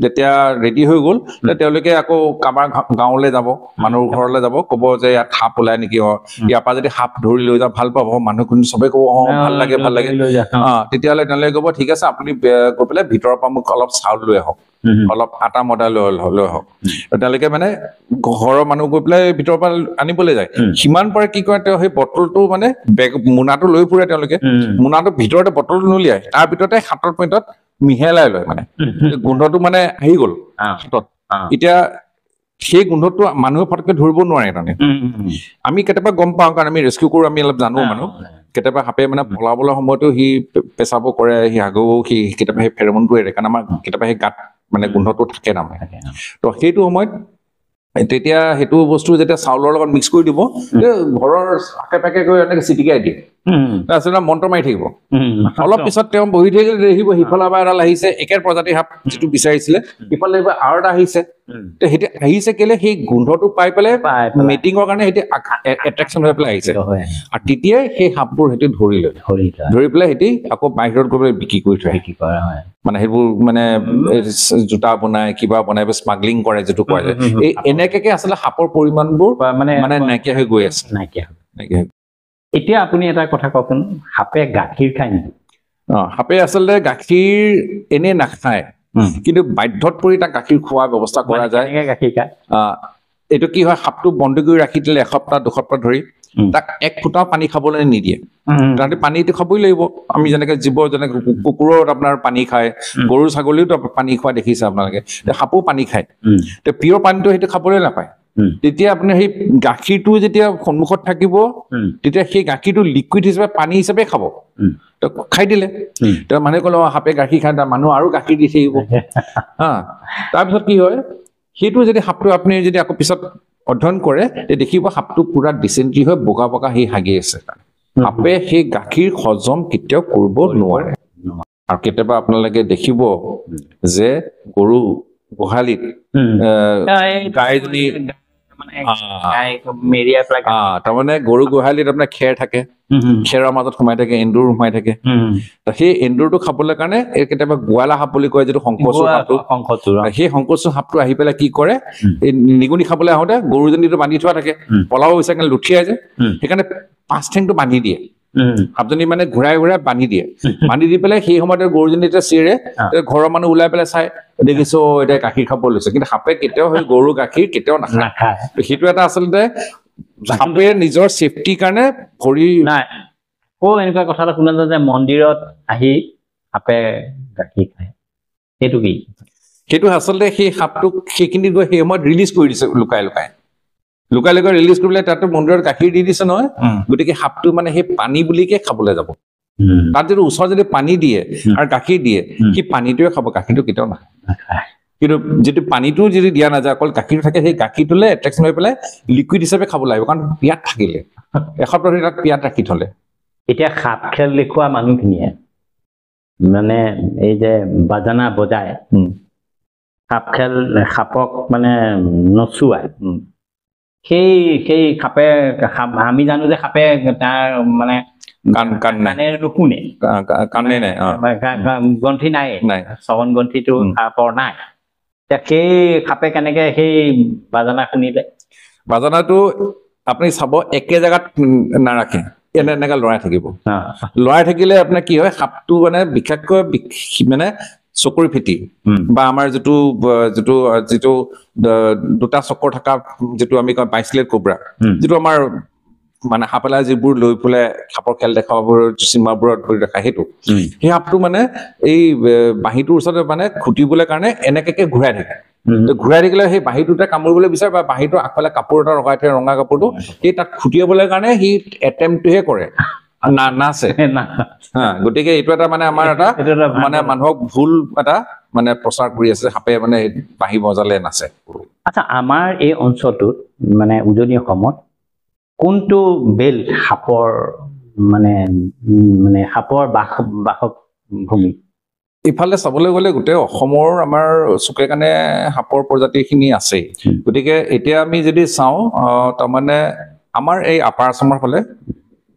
যেতিয়া ৰেডি হৈ গ'ল তেওঁলোকে আকৌ কাৰোবাৰ গাঁৱলৈ যাব মানুহৰ ঘৰলৈ যাব ক'ব যে ইয়াত সাপ ওলাই নেকি ইয়াৰ পৰা যদি সাপ ধৰি লৈ যাওঁ ভাল পাব মানুহখিনি চবেই ক'ব ভাল লাগে তেতিয়াহ'লে তেওঁলোকে ক'ব ঠিক আছে আপুনি গৈ পেলাই ভিতৰৰ পৰা মোক অলপ চাউল লৈ আহক অলপ আটা মদা লৈ আহক তেওঁলোকে মানে ঘৰৰ মানুহ গৈ পেলাই ভিতৰৰ পৰা আনিবলৈ যায় সিমান পাৰে কি কৰে তেওঁ সেই বটলটো মানে মোনাটো লৈ ফুৰে তেওঁলোকে মোনাটো ভিতৰতে বটলটো নুলিয়াই তাৰ ভিতৰতে হাতৰ পইণ্টত মিহেলাই লয় মানে গোন্ধটো মানে আহি গ'ল হাতত এতিয়া সেই গোন্ধটো মানুহে ফটকে ধৰিব নোৱাৰে তাৰমানে আমি কেতিয়াবা গম পাওঁ কাৰণ আমি ৰেস্কিউ কৰোঁ আমি অলপ জানো মানুহ কেতিয়াবা সাপে মানে পলাবলৈ সময়তো সি পেচাব কৰে সি আগেও সি কেতিয়াবা সেই ফেৰমনটো এৰে কাৰণ আমাৰ কেতিয়াবা সেই গাত মানে গোন্ধটো থাকে তাৰমানে তো সেইটো সময়ত তেতিয়া সেইটো বস্তু যেতিয়া চাউলৰ লগত মিক্স কৰি দিব ঘৰৰ আশে পাশে গৈ এনেকৈ চিটিকাই দিয়ে তাৰপিছত মন্ত্ৰ মাৰি থাকিব অলপ পিছত তেওঁ বহি থাকিলে দেখিব সিফালৰ পৰা এডাল আহিছে একেৰ প্ৰজাতিৰ সাপ যিটো বিচাৰিছিলে সিফালে দেখিব আৰু এটা আহিছে সেইটো আহিছে কেলে সেই গোন্ধটো পাই পেলাই মিটিঙৰ কাৰণে সেইটো এট্ৰেকশ্যন হৈ পেলাই আহিছে আৰু তেতিয়াই সেই সাপবোৰ সেইটো ধৰি পেলাই সিহঁতি আকৌ বাহিৰত গৈ পেলাই বিক্ৰী কৰি থয় মানে সেইবোৰ মানে জোতা বনাই কিবা বনাই স্মাগলিং কৰে যিটো কোৱা যায় এই এনেকে আচলতে সাপৰ পৰিমাণবোৰ মানে নাইকিয়া হৈ গৈ আছে নাইকিয়া এতিয়া আপুনি এটা কথা কওকচোন সাপে গাখীৰ খায় নেকি সাপে আচলতে গাখীৰ এনে নাখায় কিন্তু বাধ্যত পৰি তাক গাখীৰ খোৱাৰ ব্যৱস্থা কৰা যায় গাখীৰ খায় এইটো কি হয় সাপটো বন্দী কৰি ৰাখি দিলে এসপ্তাহ দুসপ্তাহ ধৰি তাক এক ফুটাও পানী খাবলৈ নিদিয়ে তাহাঁতি পানীটো খাবই লাগিব আমি যেনেকে জীৱ যেনেকে কুকুৰত আপোনাৰ পানী খায় গৰু ছাগলীওতো পানী খোৱা দেখিছে আপোনালোকে সাপো পানী খায় তো পিয়ৰ পানীটো সেইটো খাবলৈ নাপায় তেতিয়া আপুনি সেই গাখীৰটো যেতিয়া সন্মুখত থাকিব তেতিয়া সেই গাখীৰটো লিকুইড হিচাপে পানী হিচাপে খাব তো খাই দিলে তো মানুহে ক'লে সাপে গাখীৰ খায় মানুহ আৰু গাখীৰ দি থাকিব তাৰপিছত কি হয় সেইটো যদি সাপটো আপুনি যদি আকৌ পিছত অধ্যয়ন কৰে দেখিব সাপটো পুৰা ডিচেণ্ট্ৰি হৈ বগা বগা সেই হাগি আছে সাপে সেই গাখীৰ হজম কেতিয়াও কৰিব নোৱাৰে আৰু কেতিয়াবা আপোনালোকে দেখিব যে গৰু গোহালিত গাইজনী তাৰমানে গৰু গোহালিত আপোনাৰ খেৰ থাকে খেৰৰ মাজত সোমাই থাকে এন্দুৰ সোমাই থাকে সেই এন্দুৰটো খাবলৈ কাৰণে কেতিয়াবা গোৱালা সাপ বুলি কয় যিটো শংকচু সাপটো সেই শংকচু সাপটো আহি পেলাই কি কৰে এই নিগনি খাবলৈ আহোঁতে গৰুজনীটো বান্ধি থোৱা থাকে পলাব বিচাৰে লুঠিয়াই যায় সেইকাৰণে পাঁচ ঠেংটো বান্ধি দিয়ে সাপজনী মানে ঘূৰাই ঘূৰাই বান্ধি দিয়ে বান্ধি দি পেলাই সেই সময়তে গৰুজনী এতিয়া চিৰে ঘৰৰ মানুহ ওলাই পেলাই চাই দেখিছো এতিয়া গাখীৰ খাব লৈছে কিন্তু সাপে কেতিয়াও সেই গৰু গাখীৰ কেতিয়াও নাখায় সেইটো এটা আচলতে সাপে নিজৰ ছেফটিৰ কাৰণে ভৰি নাই এনেকুৱা কথা এটা শুনা যায় যে মন্দিৰত আহি সাপে গাখীৰ খায় সেইটো কি সেইটো আচলতে সেই সাপটোক সেইখিনি গৈ সেই সময়ত ৰিলিজ কৰি দিছে লুকাই ৰিলিজ কৰি পেলাই তাতো মন্দিৰত গাখীৰ দি দিছে নহয় গতিকে সাপটো মানে সেই পানী বুলিকে খাবলৈ যাব তাত যদি ওচৰত যদি পানী দিয়ে আৰু গাখীৰ দিয়ে সেই পানীটোৱে খাব গাখীৰটো কেতিয়াও নাখায় কিন্তু যিটো পানীটো যদি দিয়া নাযায় অকল গাখীৰটো থাকে সেই গাখীৰটোলে এট্ৰেকশ্যন হৈ পেলাই লিকুইড হিচাপে খাব লাগিব কাৰণ পিয়াত থাকিলে এসপ্তাহ ধৰি তাত পিয়াত ৰাখি থলে এতিয়া সাপ খেল দেখুওৱা মানুহখিনিয়ে মানে এই যে বাজানা বজায় সাপক মানে নচুৱাই সেই সাপে আমি জানো যে সাপে তাৰ মানে কাণে নুশুনে কাণে নাই গ্ৰন্থি নাই শ্ৰৱণ গ্ৰন্থিটো সাপৰ নাই সেই সাপে কেনেকে সেই বাজানা শুনিলে বাজানাটো আপুনি চাব একে জেগাত নাৰাখে এনেকা লৰাই থাকিলে আপোনাৰ কি হয় সাপটো মানে বিশেষকৈ মানে চকুৰ ফিটি বা আমাৰ যিটো দুটা চকৰ থকা যিটো আমি কওঁ বাইস্লেট কোব্ৰা যিটো আমাৰ মানে সাপেলা যিবোৰ লৈ পেলাই সাপৰ খেল দেখাবোৰ চিনেমাবোৰত ধৰি দেখা সেইটো সেই সাপটো মানে এই বাঁহীটোৰ ওচৰতে মানে খুটিবলৈ কাৰণে এনেকে ঘূৰাই থাকে ঘূৰাই থাকিলে সেই বাঁহীটোতে কামুৰিবলৈ বিচাৰে বা বাঁহীটোৰ আগফালে কাপোৰ এটা লগাই থয় ৰঙা কাপোৰটো সেই তাক খুটিয়াবলৈ কাৰণে সি এটেম্পটোহে কৰে নাচে গতিকে এইটো এটা মানে আমাৰ এটা মানে মানুহক ভুল এটা মানে প্ৰচাৰ কৰি আছে সাপে মানে বাঁহী বজালে নাচে আচ্ছা আমাৰ এই অঞ্চলটোত মানে উজনি অসমত কোনটো বেল্ট সাপৰ মানে সাপৰ বাসভূমি ইফালে চাবলৈ গ'লে গোটেই অসমৰ আমাৰ চুকে কাণে সাপৰ প্ৰজাতিখিনি আছে গতিকে এতিয়া আমি যদি চাওঁ তাৰমানে আমাৰ এই আপাৰ আছামৰ ফালে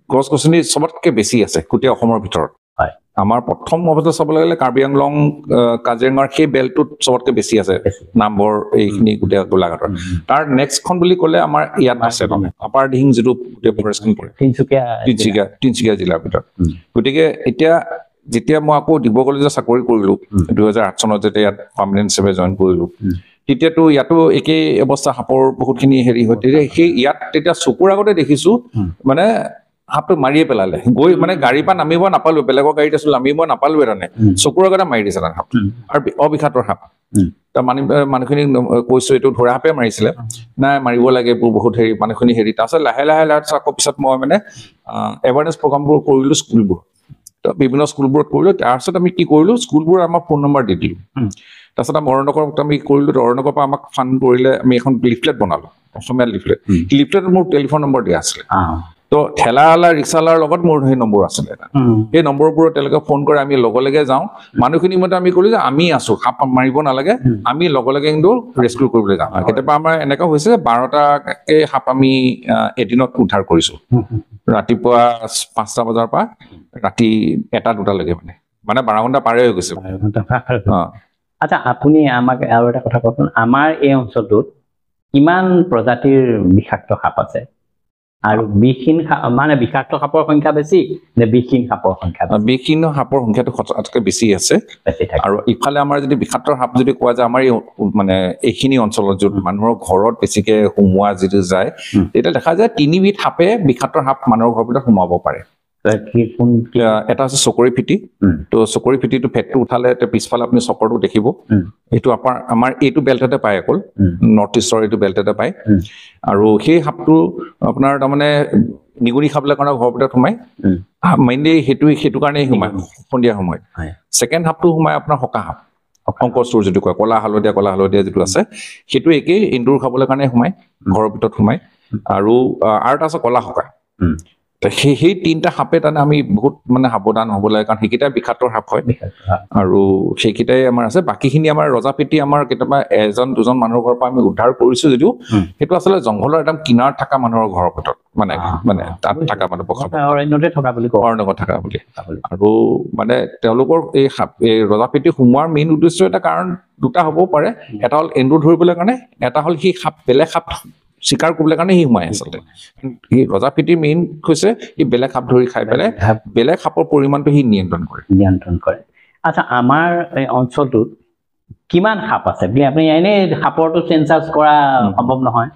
গছ গছনি চবতকে বেছি আছে গোটেই অসমৰ ভিতৰত আমাৰ প্ৰথম অৱস্থা চাবলৈ গ'লে কাৰ্বি আংলং কাজিৰঙাৰ সেই বেল্টটোত চবতকে বেছি আছে নামবৰ এইখিনি গোটেই গোলাঘাটৰ তাৰ নেক্সটখন বুলি ক'লে আমাৰ ইয়াত আছে আপাৰ দিহিং যিটো গোটেই ফৰেষ্টখন পৰে তিনিচুকীয়া জিলাৰ ভিতৰত গতিকে এতিয়া যেতিয়া মই আকৌ ডিব্ৰুগড়লৈ যে চাকৰি কৰিলো 2008 চনত যেতিয়া ইয়াত পাৰ্মানেণ্ট হিচাপে জইন কৰিলো তেতিয়াতো ইয়াতো একেই অৱস্থা সাপৰ বহুতখিনি হেৰি হয় তেতিয়া সেই ইয়াত তেতিয়া চকুৰ আগতে দেখিছো মানে সাপটো মাৰিয়ে পেলালে গৈ মানে গাড়ীৰ পৰা নামিব নাপালো বেলেগৰ গাড়ীত আছিলো নামিব নাপালো তাৰমানে চকুৰ আগতে মাৰি দিছে তাৰ সাপটো আৰু অবিষাক্ত সাপ তাৰ মানুহখিনি কৈছো এইটো ধৰা সাপে মাৰিছিলে নাই মাৰিব লাগে বহুত হেৰি মানুহখিনি হেৰি তাৰপিছত লাহে লাহে আকৌ পিছত মই মানে এৱাৰনেছ প্ৰগ্ৰামবোৰ কৰিলো স্কুলবোৰ বিভিন্ন স্কুলবোৰত কৰিলো তাৰপিছত আমি কি কৰিলো স্কুলবোৰ আমাৰ ফোন নম্বৰ দি দিলো তাৰপিছত অৰণ্যকৰত আমি কৰিলো অৰণ্যকৰ পৰা আমাক ফাণ্ড কৰিলে আমি এখন লিফলেট বনালো অসমীয়া লিফলেটত মোৰ টেলিফোন নম্বৰ দিয়া আছিলে তো ঠেলাৱালা ৰিক্সাৱালাৰ লগত মোৰ সেই নম্বৰ আছিলে সেই নম্বৰবোৰত তেওঁলোকে ফোন কৰে আমি লগে লগে যাওঁ মানুহখিনি মতে আমি ক'লো যে আমি আছো সাপ মাৰিব নালাগে আমি লগে লগে কিন্তু ৰেস্কিউ কৰিবলৈ যাওঁ কেতিয়াবা আমাৰ এনেকুৱা হৈছে 12টাকে সাপ আমি এদিনত উদ্ধাৰ কৰিছো ৰাতিপুৱা 5টা বজাৰ পৰা ৰাতি 1-2টালৈকে মানে 12 ঘণ্টা পাৰে হৈ গৈছে আচ্ছা আপুনি আমাক আৰু এটা কথা কওকচোন আমাৰ এই অঞ্চলটোত কিমান প্ৰজাতিৰ বিষাক্ত সাপ আছে আৰু বিষহীন মানে বিষাক্ত সাপৰ সংখ্যা বেছি নে বিষহীন সাপৰ সংখ্যা বিষহীন সাপৰ সংখ্যাটো আটাইতকৈ বেছি আছে আৰু ইফালে আমাৰ যদি বিষাক্ত সাপ যদি কোৱা যায় আমাৰ এই মানে এইখিনি অঞ্চলত য'ত মানুহৰ ঘৰত বেছিকে সোমোৱা যিটো যায় তেতিয়া দেখা যায় 3বিধ সাপে বিষাক্ত সাপ মানুহৰ ঘৰৰ ভিতৰত সোমাব পাৰে এটা আছে চকৰি ফিটি তো চকৰি ফিটিটো ফেটটো উঠালে পিছফালে আপুনি চকৰটো দেখিব এইটো আমাৰ এইটো বেল্টতে পায় অকল নৰ্থ ইষ্টৰ এইটো বেল্টতে পায় আৰু সেই সাপটো আপোনাৰ তাৰমানে নিগনি খাবলৈ কাৰণে ঘৰৰ ভিতৰত সোমায় মেইনলি সেইটো কাৰণেই সোমায় সন্ধিয়া সময়ত ছেকেণ্ড সাপটো সোমায় আপোনাৰ সকা সাপ শংকৰচোৰ যিটো কয় কলা হালধীয়া যিটো আছে সেইটো একেই এন্দুৰ খাবলৈ কাৰণে সোমায় ঘৰৰ ভিতৰত সোমায় আৰু এটা আছে কলা সকা সেই 3টা সাপে তাৰমানে আমি বহুত মানে সাৱধান হ'ব লাগে কাৰণ সেইকেইটা বিষাক্ত সাপ হয় আৰু সেইকেইটাই আমাৰ আছে বাকীখিনি আমাৰ ৰজাপেটি আমাৰ কেতিয়াবা 1-2জন মানুহৰ ঘৰৰ পৰা আমি উদ্ধাৰ কৰিছো যদিও সেইটো আচলতে জংঘলৰ একদম কিনাৰত থকা মানুহৰ ঘৰৰ ভিতৰত মানে তাত থকা মানুহ অৰণ্যতে থকা বুলি আৰু মানে তেওঁলোকৰ এই ৰজাপেটি সোমোৱাৰ মেইন উদ্দেশ্য এটা কাৰণ 2টা হ'বও পাৰে এটা হ'ল এন্দুৰ ধৰিবলৈ কাৰণে এটা হ'ল সি সাপ বেলেগ সাপ চিকাৰ কৰিবলৈ কাৰণে সি সোমাই আচলতে এই ৰজাপেটিৰ মেইন হৈছে সি বেলেগ সাপ ধৰি খাই পেলাই বেলেগ সাপৰ পৰিমাণটো সি নিয়ন্ত্ৰণ কৰে আচ্ছা আমাৰ এই অঞ্চলটোত কিমান সাপ আছে বুলি আপুনি এনে সাপৰটো সেন্সাস কৰা সম্ভৱ নহয়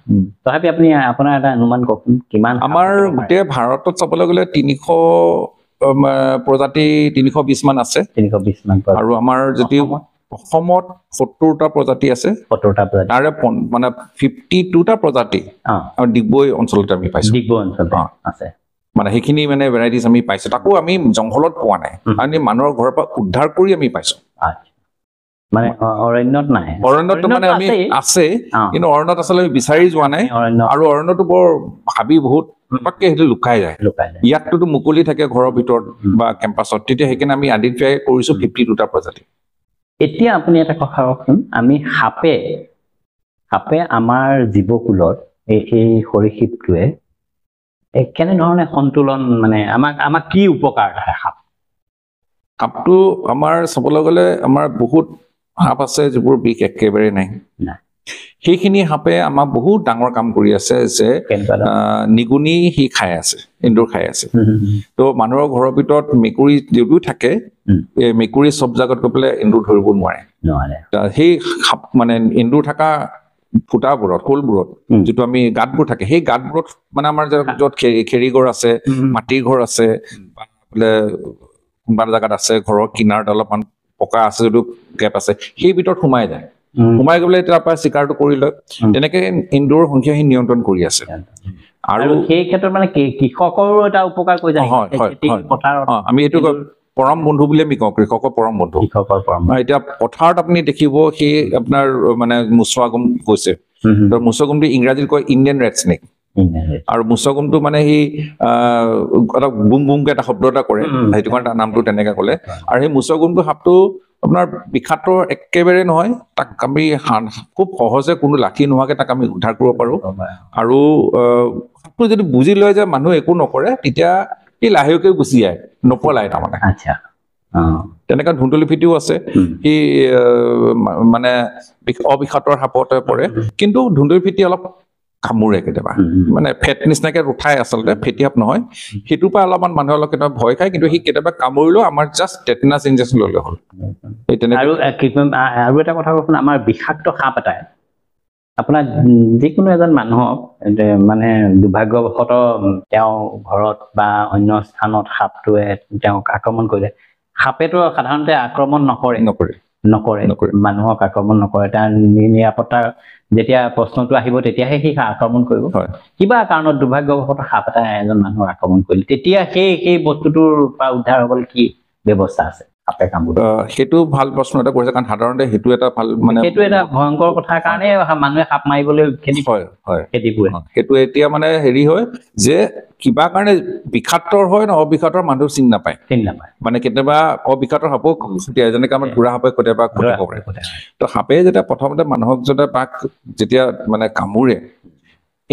তথাপি আপুনি আপোনাৰ এটা অনুমান কওকচোন কিমান আমাৰ গোটেই ভাৰতত চাবলৈ গ'লে 300 প্ৰজাতি 320 মান আছে 320 মান আৰু আমাৰ যদি অসমত 70টা প্ৰজাতি আছে 70টা প্ৰজাতি তাৰে মানে 52টা প্ৰজাতি আৰু ডিগবৈ অঞ্চলত আমি পাইছো ডিগবৈ অঞ্চলত আছে মানে সেইখিনি মানে ভেৰাইটিজ আমি পাইছো তাকো আমি জংঘলত পোৱা নাই আমি মানুহৰ ঘৰৰ পৰা উদ্ধাৰ কৰি আমি পাইছো মানে অৰণ্যত নাই অৰণ্যত মানে আমি আছে কিন্তু অৰণ্যত আচলতে বিচাৰি যোৱা নাই আৰু অৰণ্যটো বৰ ভাবি বহুত পটককে সেইটো লুকাই যায় ইয়াততো মুকলি থাকে ঘৰৰ ভিতৰত বা কেম্পাছত তেতিয়া সেইকাৰণে আমি আইডেন্টিফাই কৰিছো 52টা প্ৰজাতি এতিয়া আপুনি এটা কথা কওকচোন আমি সাপে আমাৰ জীৱকুলত এই সৰীসৃপটোৱে কেনেধৰণে সন্তুলন মানে আমাক কি উপকাৰ কৰে সাপটো আমাৰ চাবলৈ গ'লে আমাৰ বহুত সাপ আছে যিবোৰ বিষ একেবাৰে নাই সেইখিনি সাপে আমাক বহুত ডাঙৰ কাম কৰি আছে যে নিগুনি সি খাই আছে এন্দুৰ খাই আছে তো মানুহৰ ঘৰৰ ভিতৰত মেকুৰী যদিও থাকে মেকুৰী সব জাগাত গৈ পেলাই এন্দুৰ ধৰিব নোৱাৰে সেই সাপ মানে এন্দুৰ থকা ফুটাবোৰত হোলবোৰত যিটো আমি গাঁতবোৰ থাকে সেই গাঁতবোৰত মানে আমাৰ য'ত খেৰিঘৰ আছে মাটিৰ ঘৰ আছে বোলে কোনোবা জেগাত আছে ঘৰৰ কিনাৰত অলপমান পকা আছে যদিও গেপ আছে সেই ভিতৰত সোমাই যায় সোমাই গ'লে তাৰ পৰা চিকাৰটো কৰি লয় তেনেকে এন্দুৰৰ সংখ্যা সি নিয়ন্ত্ৰণ কৰি আছে আৰু সেই ক্ষেত্ৰত মানে কৃষকৰো এটা উপকাৰ কৰি যায় আমি এইটো পৰম বন্ধু বুলি আমি কওঁ কৃষকৰ পৰম বন্ধু এতিয়া পথাৰত আপুনি দেখিব সেই আপোনাৰ মানে মুছৱাগম কৈছে মুছৱাগমটো ইংৰাজীত কয় ইণ্ডিয়ান ৰেড স্নেক আৰু মুছৱাগমটো মানে সি এটা বুম বুমকে এটা শব্দ এটা কৰে সেইটো কাৰণে তাৰ নামটো তেনেকে ক'লে আৰু সেই মুছৱাগমটো সাপটো আপোনাৰ বিষাক্ত একেবাৰে নহয় তাক আমি খুব সহজে কোনো লাঠি নোহোৱাকে তাক আমি উদ্ধাৰ কৰিব পাৰো আৰু সাপটো যদি বুজি লয় যে মানুহ একো নকৰে তেতিয়া সি লাহেকৈ গুচি যায় নপলায় তাৰমানে তেনেকুৱা ধুন্দুলি ফিটিও আছে সি মানে অবিষাক্তৰ সাপতে পৰে কিন্তু ধুন্দুলি ফিটি অলপ কামোৰে কেতিয়াবা মানে ফেট নিচিনাকে উঠাই আচলতে ফেটি সাপ নহয় সেইটোৰ পৰা অলপমান মানুহে অলপ কেতিয়াবা ভয় খায় কিন্তু সি কেতিয়াবা কামুৰিলেও আমাৰ জাষ্ট টেটনাছ ইনজেকশ্যন ল'লে হ'ল আৰু এটা কথা কওকচোন আমাৰ বিষাক্ত সাপ এটাই আপোনাৰ যিকোনো এজন মানুহক মানে দুৰ্ভাগ্যবশত তেওঁ ঘৰত বা অন্য স্থানত সাপটোৱে তেওঁক আক্ৰমণ কৰিলে, সাপেতো সাধাৰণতে আক্ৰমণ নকৰে মানুহক আক্ৰমণ নকৰে। তাৰ নিৰাপত্তাৰ যেতিয়া প্ৰশ্নটো আহিব তেতিয়াহে সি আক্ৰমণ কৰিব। কিবা কাৰণত দুৰ্ভাগ্যবশত সাপ এটা এজন মানুহক আক্ৰমণ কৰিলে, তেতিয়া সেই বস্তুটোৰ পৰা উদ্ধাৰ হ'বলৈ কি ব্যৱস্থা আছে? সাপে কামুৰিলে সেইটো ভাল প্ৰশ্ন এটা কৰিছে, কাৰণ সাধাৰণতে সেইটো এটা ভাল মানে সেইটো এটা ভয়ংকৰ কথাৰ কাৰণে মানুহে সাপ মাৰিবলৈ খেতি পুৰে। সেইটো এতিয়া মানে হেৰি হয় যে কিবা কাৰণে বিষাক্ত হয় ন, অবিষাক্ত মানুহ চিনি নাপায়। মানে কেতিয়াবা অবিষাক্ত সাপো খুটিয়াই, যেনেকে আমাৰ ঘোঁৰা সাপে কেতিয়াবা খুটিব পাৰে। তো সাপে যেতিয়া প্ৰথমতে মানুহক যেতিয়া মানে কামোৰে,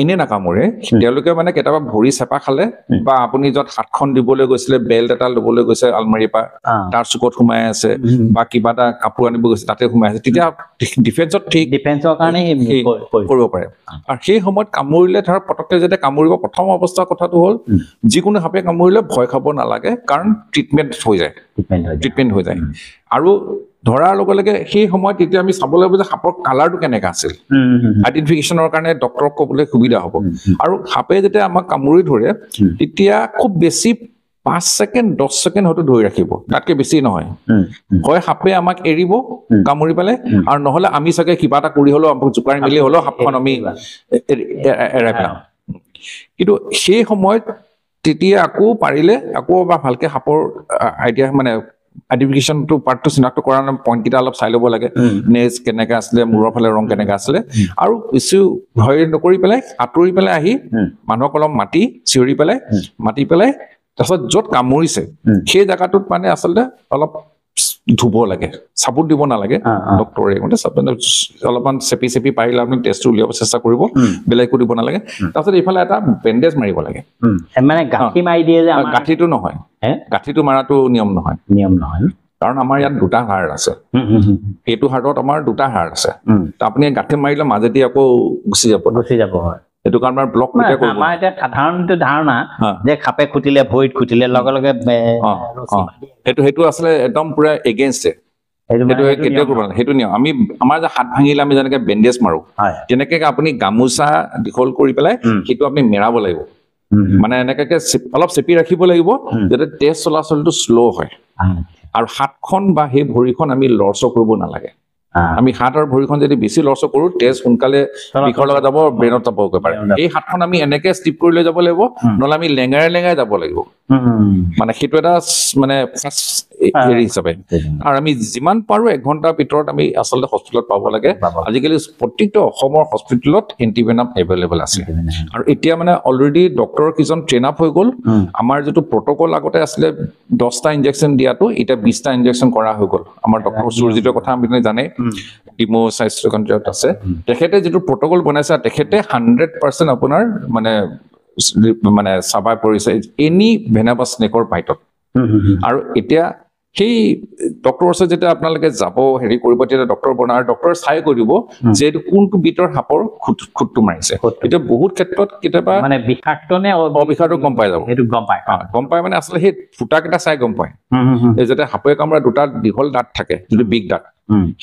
এনে নাকামোৰে, তেওঁলোকে মানে কেতিয়াবা ভৰি চেপা খালে বা আপুনি য'ত হাতখন দিবলৈ গৈছিলে, বেল্ট এটা ল'বলৈ গৈছে আলমাৰীৰ পৰা, তাৰ চুকত সোমাই আছে বা কিবা এটা কাপোৰ আনিব গৈছে তাতে সোমাই আছে, তেতিয়া ডিফেন্সৰ কাৰণে কৰিব পাৰে। আৰু সেই সময়ত কামুৰিলে ধৰক পটককে যেতিয়া কামুৰিব, প্ৰথম অৱস্থাৰ কথাটো হ'ল যিকোনো সাপে কামুৰিলে ভয় খাব নালাগে, কাৰণ ট্ৰিটমেণ্ট হৈ যায়। আৰু ধৰাৰ লগে লগে সেই সময়ত তেতিয়া আমি চাব লাগিব যে সাপৰ কালাৰটো কেনেকা আছিল, আইডেন্টিফিকেশ্যনৰ কাৰণে ডক্তৰক ক'বলৈ সুবিধা হ'ব। আৰু সাপে যেতিয়া আমাক কামুৰি ধৰে তেতিয়া খুব বেছি 5 ছেকেণ্ড 10 ছেকেণ্ড হয়তো ধৰি ৰাখিব, তাতকে বেছি নহয়। হয় সাপে আমাক এৰিব কামুৰি পেলাই, আৰু নহ'লে আমি চাগে কিবা এটা কৰি হ'লেও জোকাৰি মেলি হ'লেও সাপখন আমি এৰাই পেলাম। কিন্তু সেই সময়ত তেতিয়া আকৌ পাৰিলে আকৌ বা ভালকে সাপৰ আইডিয়া মানে আইডেন্টিফিকেশ্যনটো পাৰ্টটো চিনাক্ত কৰাৰ পইণ্টকেইটা অলপ চাই ল'ব লাগে। নেজ কেনেকে আছিলে, মূৰৰ ফালে ৰং কেনেকে আছিলে, আৰু কিছু ভয় নকৰি পেলাই আঁতৰি পেলাই আহি মানুহক অলপ চিঞৰি পেলাই মাতি পেলাই, তাৰপিছত য'ত কামুৰিছে সেই জেগাটোত মানে আচলতে অলপ ধুব লাগে, চাবোন দিব নালাগে। ডক্তৰে অলপমান চেপি পাৰিলে আপুনি তেজটো উলিয়াব চেষ্টা কৰিব, বেলেগো দিব নালাগে। তাৰপিছত এইফালে এটা বেণ্ডেজ মাৰিব লাগে। মানে গাঁঠি মাৰি দিয়ে যে, গাঁঠিটো নহয়, গাঁঠিটো মাৰাটো নিয়ম নহয়, কাৰণ আমাৰ ইয়াত দুটা হাড় আছে। এইটো হাড়ত আমাৰ দুটা হাড় আছে, আপুনি গাঁঠি মাৰিলে মাজেদি আকৌ গুচি যাব। সেইটো কাৰণে ব্লক আমাৰ এতিয়া সাধাৰণতে ধাৰণা যে সাপে খুটিলে, ভৰিত খুটিলে লগে লগে সেইটো আচলতে একদম পুৰা এগেইনষ্ট। সেইটো নিয়ম। আমি আমাৰ যে হাত ভাঙিলে আমি যেনেকে বেণ্ডেজ মাৰো, তেনেকে আপুনি গামোচা দীঘল কৰি পেলাই সেইটো আপুনি মেৰাব লাগিব। মানে এনেকে অলপ চেপি ৰাখিব লাগিব যাতে তেজ চলাচলটো শ্ল' হয়। আৰু হাতখন বা সেই ভৰিখন আমি লৰচৰ কৰিব নালাগে। আমি হাত আৰু ভৰিখন যদি বেছি লৰচৰ কৰো, তেজ সোনকালে বিষৰ লগত যাব, ব্ৰেইনত যাবগৈ পাৰে। এই হাতখন আমি এনেকে ষ্টিপ কৰি লৈ যাব লাগিব, নহ'লে আমি লেঙাৰে লেঙাৰে যাব লাগিব। মানে সেইটো এটা মানে হেৰি হিচাপে। আৰু আমি যিমান পাৰো 1 ঘণ্টাৰ ভিতৰত আমি আচলতে হস্পিটেলত পাব লাগে। আজিকালি প্ৰত্যেকটো অসমৰ হস্পিটেলত এণ্টিভেনাম এভেইলেবল আছে। আৰু এতিয়া মানে অলৰেডি ডক্তৰ কিজন ট্ৰেইন আপ হৈ গ'ল। আমাৰ যিটো প্ৰট'কল আগতে আছিলে 10টা ইনজেকশ্যন দিয়াটো, এতিয়া 20টা ইনজেকশ্যন কৰা হৈ গ'ল। আমাৰ ডক্তৰ সুৰজিতৰ কথা আপুনি জানে, ডিমো স্বাস্থ্য কেন্দ্ৰত আছে। তেখেতে যিটো প্ৰট'কল বনাইছে, তেখেতে 100% আপোনাৰ মানে চাৰ্ভাইভ কৰিছে এনি ভেনামাছ স্নেকৰ বাইটত। আৰু এতিয়া সেই ডক্টৰৰ ওচৰত যেতিয়া আপোনালোকে যাব হেৰি কৰিব, তেতিয়া ডক্টৰে চাই কৰিব যে এইটো কোনটো বিটৰ সাপৰ খুঁটটো মাৰিছে। এতিয়া বহুত ক্ষেত্ৰত কেতিয়াবা মানে বিষাক্ত নে অবিষাক্ত গম পাই যাব, গম পাই মানে আচলতে সেই ফুটাকেইটা চাই গম পায়। যেতিয়া সাপে কামোৰা দুটা দীঘল দাঁত থাকে, যিটো বিগ দাঁত,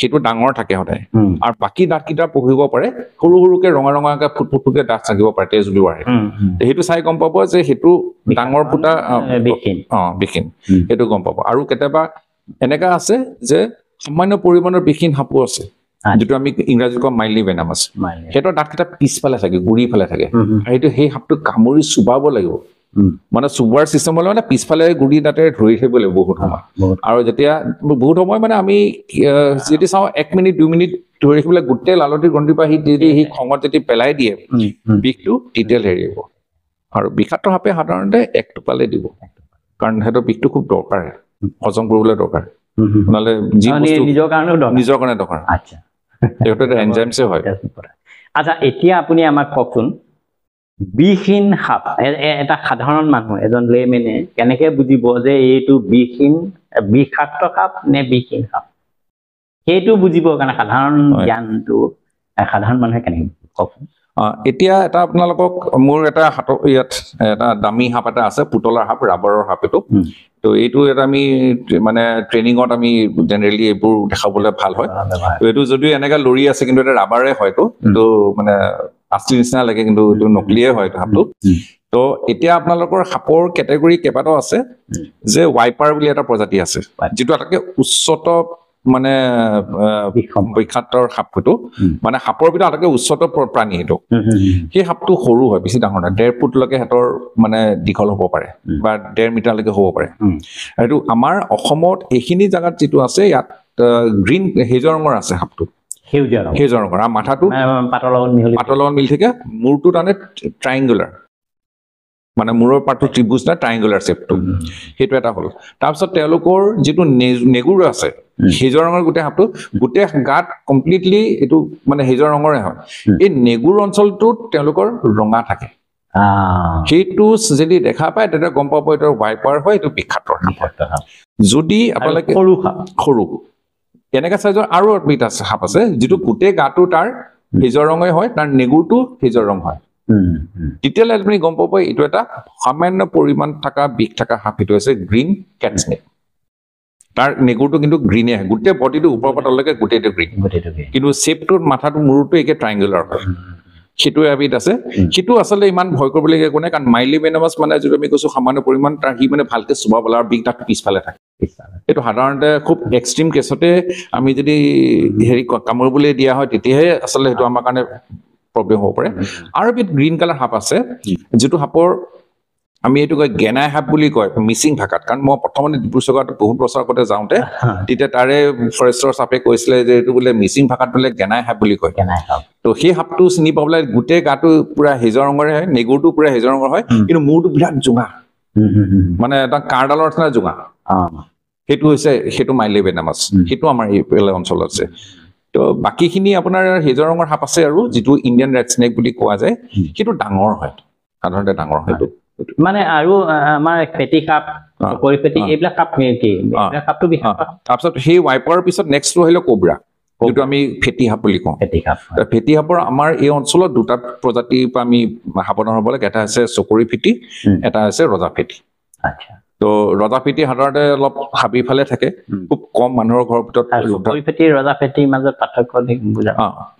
সেইটো ডাঙৰ থাকে সদায়। আৰু বাকী দাঁতকেইটা পঢ়িব পাৰে, সৰু সৰুকে ৰঙা ৰঙাকে ফুটফুটকে দাঁত চাগিব পাৰে, তেজ উলিওৱাৰে। সেইটো চাই গম পাব যে সেইটো ডাঙৰ ফুটা বিষীন, সেইটো গম পাব। আৰু কেতিয়াবা এনেকা আছে যে সামান্য পৰিমাণৰ বিষীন সাপো আছে, যিটো আমি ইংৰাজীত কওঁ মাইল্ডলি ভেনামাছ। সেইটোৰ দাঁতকেইটা পিছফালে থাকে, গুৰি ফালে থাকে। আৰু সেই সাপটো কামুৰি চুবাব লাগিব, মানে চুবোৱাৰ চিষ্টেম হ'লে মানে পিছফালে গুৰি দাঁতেৰে ধৰি থাকিব লাগিব বহুত সময়। আৰু যেতিয়া বহুত সময় মানে আমি যদি চাওঁ 1 মিনিট 2 মিনিট ধৰি ৰাখিবলৈ, গোটেই লালতি গ্ৰন্থিৰ পৰা যদি সি খঙত যদি পেলাই দিয়ে, বিষটো টিটেল হেৰিব। আৰু বিষাক্ত সাপে সাধাৰণতে 1 টোপালে দিব, কাৰণ সিহঁতৰ বিষটো খুব দৰকাৰ, হজম কৰিবলৈ দৰকাৰ। নহ'লে যি বস্তু নিজৰ কাৰণে দৰকাৰ, সিহঁতৰ এটা এনজাইমছে হয়। আচ্ছা, এতিয়া আপুনি আমাক কওকচোন, বিষহীন সাপ এটা সাধাৰণ মানুহ, এজন লেমেনে কেনেকে বুজিব যে এইটো বিষাক্ত সাপ নে বিষহীন সাপ? সেইটো বুজিবৰ কাৰণে সাধাৰণ জ্ঞানটো সাধাৰণ মানুহে কেনেকে কওকচোন? এতিয়া এটা আপোনালোকক মোৰ এটা হাতৰ ইয়াত এটা দামী সাপ এটা আছে পুতলাৰ সাপ ৰাবাৰৰ সাপ এইটো তো এইটো এটা আমি মানে ট্ৰেইনিঙত আমি জেনেৰেলি এইবোৰ দেখাবলৈ ভাল হয় তো এইটো যদিও এনেকা লৰি আছে কিন্তু এটা ৰাবাৰে হয়তো কিন্তু মানে আচলি নিচিনা লাগে কিন্তু এইটো নকলিয়ে হয় সাপটো তো এতিয়া আপোনালোকৰ সাপৰ কেটেগৰী কেইবাটাও আছে যে ৱাইপাৰ বুলি এটা প্ৰজাতি আছে যিটো আটাইতকৈ উচ্চত মানে বৈখ্যাতৰ সাপ এইটো মানে সাপৰ ভিতৰত আটাইতকৈ উচ্চত প্ৰাণী এইটো সেই সাপটো সৰু হয় বেছি ডাঙৰ নহয় 1.5 ফুটলৈকে সিহঁতৰ মানে দীঘল হ'ব পাৰে বা 1.5 মিটাৰলৈকে হ'ব পাৰে আৰু আমাৰ অসমত এইখিনি জাগাত যিটো আছে ইয়াত গ্ৰীণ সেউজীয়া ৰঙৰ আছে সাপটো সেউজীয়া ৰঙৰ আৰু মাথাটো পাতৰ লগত মিলি থাকে মূৰটো তাৰমানে ট্ৰাইংগুলাৰ মানে মূৰৰ পাৰ্টটো ত্ৰিভুজ না ট্ৰাইংগুলাৰ শেপটো সেইটো এটা হ'ল তাৰপিছত তেওঁলোকৰ যিটো নেগুৰ আছে সেউজীয়া ৰঙৰ গোটেই সাপটো গোটেই গাত কমপ্লিটলি এইটো মানে সেউজীয়া ৰঙৰে হয় এই নেগুৰ অঞ্চলটোত তেওঁলোকৰ ৰঙা থাকে সেইটো যদি দেখা পায় তেতিয়া গম পাব এইটো ৱাইপাৰ হয় এইটো বিখ্যাতৰ যদি আপোনালোকে সৰু এনেকা চাইজৰ আৰু এবিধ আছে সাপ আছে যিটো গোটেই গাটো তাৰ সেউজীয়া ৰঙে হয় তাৰ নেগুৰটো সেউজীয়া ৰং হয় তেতিয়ালে আপুনি গম পাব এইটো এটা সামান্য পৰিমাণ থকা বিষ থকা সাপ এইটো হৈছে গ্ৰীণ কেট স্নেক তাৰ নেগুৰটো কিন্তু গ্ৰীণে হয় গোটেই বডিটো ওপৰৰ পৰা তললৈকে গোটেইটো গ্ৰীণ কিন্তু শেপটোৰ মাথাটো মূৰটো একে ট্ৰাইংগুলাৰ হয় সেইটো এবিধ আছে সেইটো আচলতে ইমান ভয় কৰিবলগীয়া একো নাই কাৰণ মাইলিবেনামাছ মানে যদি আমি কৈছো সামান্য পৰিমাণ তাৰ সি মানে ভালকে চুবাবলৈ আৰু বিষ তাত পিছফালে থাকে এইটো সাধাৰণতে খুব এক্সট্ৰিম কেছতে আমি যদি হেৰি কামুৰিবলৈ দিয়া হয় তেতিয়াহে আচলতে সেইটো আমাৰ কাৰণে প্ৰব্লেম হ'ব পাৰে আৰু এবিধ গ্ৰীণ কালাৰ সাপ আছে যিটো সাপৰ আমি এইটো কয় গেনাই সাপ বুলি কয় মিচিং ভাষাত কাৰণ মই প্ৰথমতে ডিব্ৰুচৌগাত বহুত বছৰ আগতে যাওঁতে তেতিয়া তাৰে ফৰেষ্টৰ চাপে কৈছিলে যে এইটো বোলে মিচিং ভাষাত বোলে গেনাই সাপ বুলি কয় তো সেই সাপটো চিনি পাবলৈ গোটেই গাটো পুৰা সেউজীয়া ৰঙৰে হয় নেগুৰটো পুৰা সেউজীয়া ৰঙৰ হয় কিন্তু মূৰটো বিৰাট জোঙা মানে এটা কাঁড়ডালৰ নিচিনা জোঙা সেইটো হৈছে সেইটো মাইলিবেনামাছ সেইটো আমাৰ এই অঞ্চলত আছে তো বাকীখিনি আপোনাৰ সেউজীয়া ৰঙৰ সাপ আছে আৰু যিটো ইণ্ডিয়ান ৰেড স্নেক বুলি কোৱা যায় সেইটো ডাঙৰ হয় সাধাৰণতে ডাঙৰ হয়তো মানে আৰু আমাৰ ফেটি সাপ পৰিফেটি এইবিলাক সাপ কি এইবিলাক সাপটো তাৰপিছত সেই ৱাইপাৰৰ পিছত নেক্সটটো আহিলে কোব্ৰা যিটো আমি ফেটি সাপ বুলি কওঁ ফেটি সাপৰ আমাৰ এই অঞ্চলত দুটা প্ৰজাতিৰ পৰা আমি সাৱধান হ'ব লাগে এটা হৈছে চকৰি ফেটি এটা হৈছে ৰজা ফেটি আচ্ছা তো ৰজা ফেটি সাধাৰণতে অলপ হাবি ফালে থাকে খুব কম মানুহৰ ঘৰৰ ভিতৰত চকৰি ফেটি ৰজা ফেটিৰ মাজত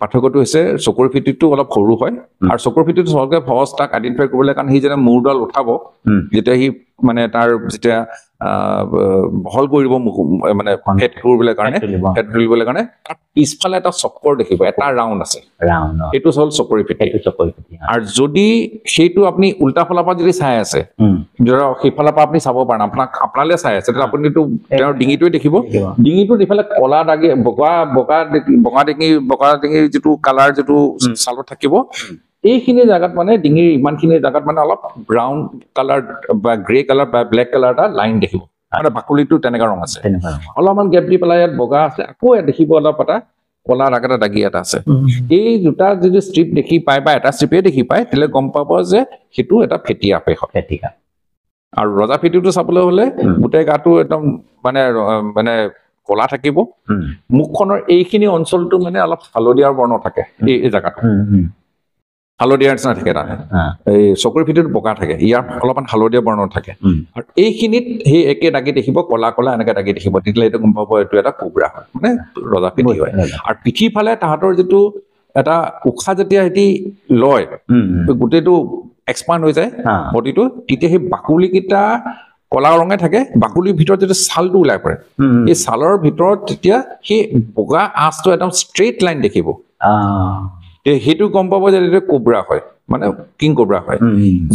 পাৰ্থক্যটো হৈছে চকৰি ফেটিটো অলপ সৰু হয় আৰু চকৰি ফেটিটো সহজে সহজ তাক আইডেণ্টিফাই কৰিবলৈ কাৰণ সি যেতিয়া মূৰডাল উঠাব যেতিয়া সি মানে তাৰ যেতিয়া বহল কৰিব মানে হেড কৰিবলৈ কাৰণে হেড তুলিবলৈ কাৰণে তাত পিছফালে এটা চক্কৰ দেখিব এটা ৰাউণ্ড আছে সেইটো হ'ল চকৰি ফেটি আৰু যদি সেইটো আপুনি উল্টা ফালৰ পৰা যদি চাই আছে ধৰক সেইফালৰ পৰা আপুনি চাব পাৰে আপোনালে চাই আছে তেতিয়া আপুনিতো তেওঁৰ ডিঙিটোৱে দেখিব ডিঙিটোত ইফালে কলা দাগি বগা ডিঙি যিটো কালাৰ যিটো ছালত থাকিব এইখিনি জায়গাত মানে ডিঙিৰ ইমানখিনি জায়গাত মানে অলপ ব্ৰাউন কালাৰ বা গ্ৰে কালাৰ বা ব্লেক কালাৰ এটা লাইন দেখিব মানে বাকলিটো তেনেকুৱা ৰং আছে অলপমান গেপ দি পেলাই ইয়াত বগা আছে আকৌ ইয়াত দেখিব অলপ এটা কলা দাগ এটা দাগি এটা আছে এই দুটা যদি ষ্ট্ৰিপ দেখি পায় বা এটা ষ্ট্ৰিপে দেখি পায় তেতিয়াহ'লে গম পাব যে সেইটো এটা ফেটি সাপে হয় আৰু ৰজা ফেটিটো চাবলৈ হ'লে গোটেই গাটো একদম মানে কলা থাকিব মুখখনৰ এইখিনি অঞ্চলটো মানে অলপ হালধীয়া বৰ্ণ থাকে এই জাগাটো হালধীয়া নিচিনা থাকে তাত এই চকুৰ ফেটিটো বগা থাকে ইয়াৰ অলপমান হালধীয়া বৰ্ণ থাকে আৰু এইখিনিত সেই একে দাগি দেখিব কলা কলা এনেকে দাগি দেখিব তেতিয়াহ'লে এইটো গম পাব এইটো এটা কোব্ৰা হয় মানে ৰজা ফেটি হয় আৰু পিঠিৰ ফালে তাহাঁতৰ যিটো এটা উশাহ যেতিয়া সিহঁতি লয় গোটেইটো এক্সপাণ্ড হৈ যায় বডিটো তেতিয়া সেই বাকলিকেইটা কলা ৰঙে থাকে বাকলিৰ ভিতৰত যেতিয়া ছালটো ওলাই পৰে এই ছালৰ ভিতৰত তেতিয়া সেই বগা আঁচটো একদম ষ্ট্ৰেইট লাইন দেখিব সেইটো গম পাব যে এইটো কোব্ৰা হয় মানে কিং কোব্ৰা হয়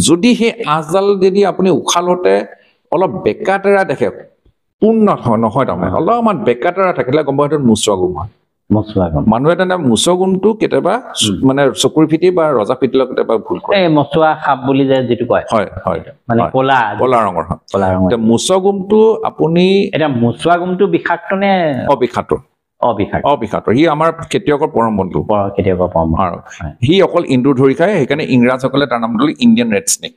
যদি সেই আঁচডাল যদি আপুনি উশাহ লওঁতে অলপ বেকা টেৰা দেখে পূৰ্ণ নহয় তাৰমানে অলপমান বেকা টেৰা থাকিলে গম পাব সেইটো মুচুৱা গুম হয় মানুহে তেনে মুচুৱা গুমটো কেতিয়াবা মানে চকুৰি ফেটি বা ৰজা ফেটিৰ লগত কেতিয়াবা ভুল কৰে মচুৱা সাপ বুলি যে যিটো কয় হয় মানে কলা ৰঙৰ এতিয়া মুচুৱা গুমটো আপুনি এতিয়া মুচুৱা গুমটো বিষাক্ত নে অবিষাক্ত সি আমাৰ খেতিয়কৰ পৰম বন্ধু সি অকল ইন্দুৰ ধৰি খায় সেইকাৰণে ইংৰাজসকলে তাৰ নামটো ইণ্ডিয়ান ৰেড স্নেক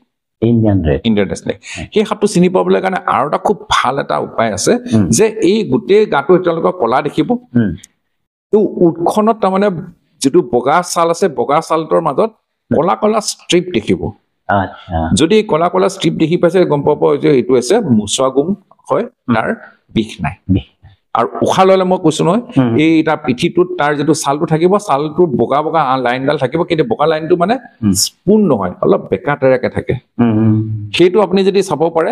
সেই সাপটো চিনি পাবলৈ কাৰণে আৰু এটা খুব ভাল এটা উপায় আছে যে এই গোটেই গাটো তেওঁলোকক কলা দেখিব উঠখনত তাৰমানে যিটো বগা ছাল আছে বগা ছালটোৰ মাজত কলা কলা ষ্ট্ৰিপ দেখিব আচ্ছা যদি কলা কলা ষ্ট্ৰিপ দেখি পাইছে গম পাব যে এইটো আছে মোচোৱা গুম হয় তাৰ বিষ নাই আৰু উশাহ ল'লে মই কৈছো নহয় এই তাৰ পিঠিটোত তাৰ যিটো ছালটো থাকিব ছালটোত বগা বগা লাইনডাল থাকিব কিন্তু বগা লাইনটো মানে স্পুন নহয় অলপ বেকা তেৰেকে থাকে সেইটো আপুনি যদি চাব পাৰে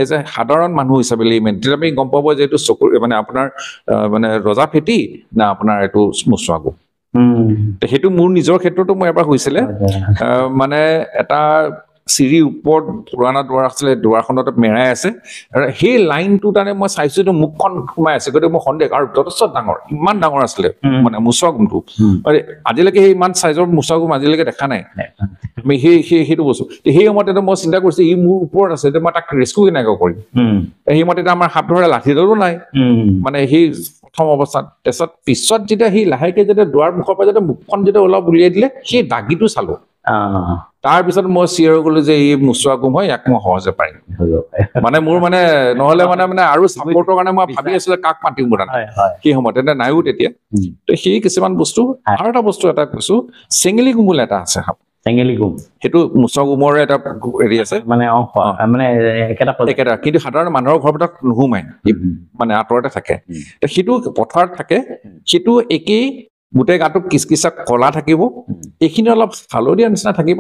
এজ এ সাধাৰণ মানুহ হিচাপে লেইমেন তেতিয়া আপুনি গম পাব যে এইটো চকুৰ মানে আপোনাৰ মানে ৰজা ফেটি না আপোনাৰ এইটো মোচোৱা গুম সেইটো মোৰ নিজৰ ক্ষেত্ৰতো মই এবাৰ হৈছিলে মানে এটা চিৰি ওপৰত পুৰণা দুৱাৰ আছিলে দুৱাৰখনত মেৰাই আছে আৰু সেই লাইনটো তানে মই চাইছো যে মুখখন সোমাই আছে গতিকে মোৰ সন্দেহ আৰু যথেষ্ট ডাঙৰ ইমান ডাঙৰ আছিলে মানে মোচোৱা গুমটো আজিলৈকে সেই ইমান চাইজৰ মোচোৱা গুম আজিলৈকে দেখা নাই আমি সেইটো বস্তু সেই সময়তে মই চিন্তা কৰিছো ই মোৰ ওপৰত আছে মই তাক ৰেস্কিউ কেনেকৈ কৰিম সেই সময়তে আমাৰ হাত ধৰা লাঠিডালো নাই মানে সেই প্ৰথম অৱস্থাত তাৰপিছত পিছত যেতিয়া সি লাহেকে যেতিয়া দুৱাৰ মুখৰ পৰা যেতিয়া মুখখন যেতিয়া অলপ উলিয়াই দিলে সেই দাগিটো চালো তাৰপিছত মই চিঞৰ গলো যে এই মোচোৱা গুম হয় ইয়াক মই সহজে পাৰিম মানে মোৰ মানে নহলে মানে আৰু চাপৰ্টৰ কাৰণে মই ভাবি আছিলো কাক মাতিম মোৰ সেই সময়ত তেন্তে নাইও তেতিয়া তো সেই কিছুমান বস্তু আৰু এটা বস্তু এটা কৈছো চেঙেলী গুম বুলি এটা আছে চেঙেলী গুম সেইটো মোচোৱা গুমৰ এটা হেৰি আছে মানে মানে একেটা কিন্তু সাধাৰণ মানুহৰ ঘৰৰ ভিতৰত নোসোমাই মানে আঁতৰতে থাকে সেইটো পথাৰত থাকে সেইটো একেই গোটেই গাটো কিচকিচা কলা থাকিব এইখিনি অলপ হালধীয়া নিচিনা থাকিব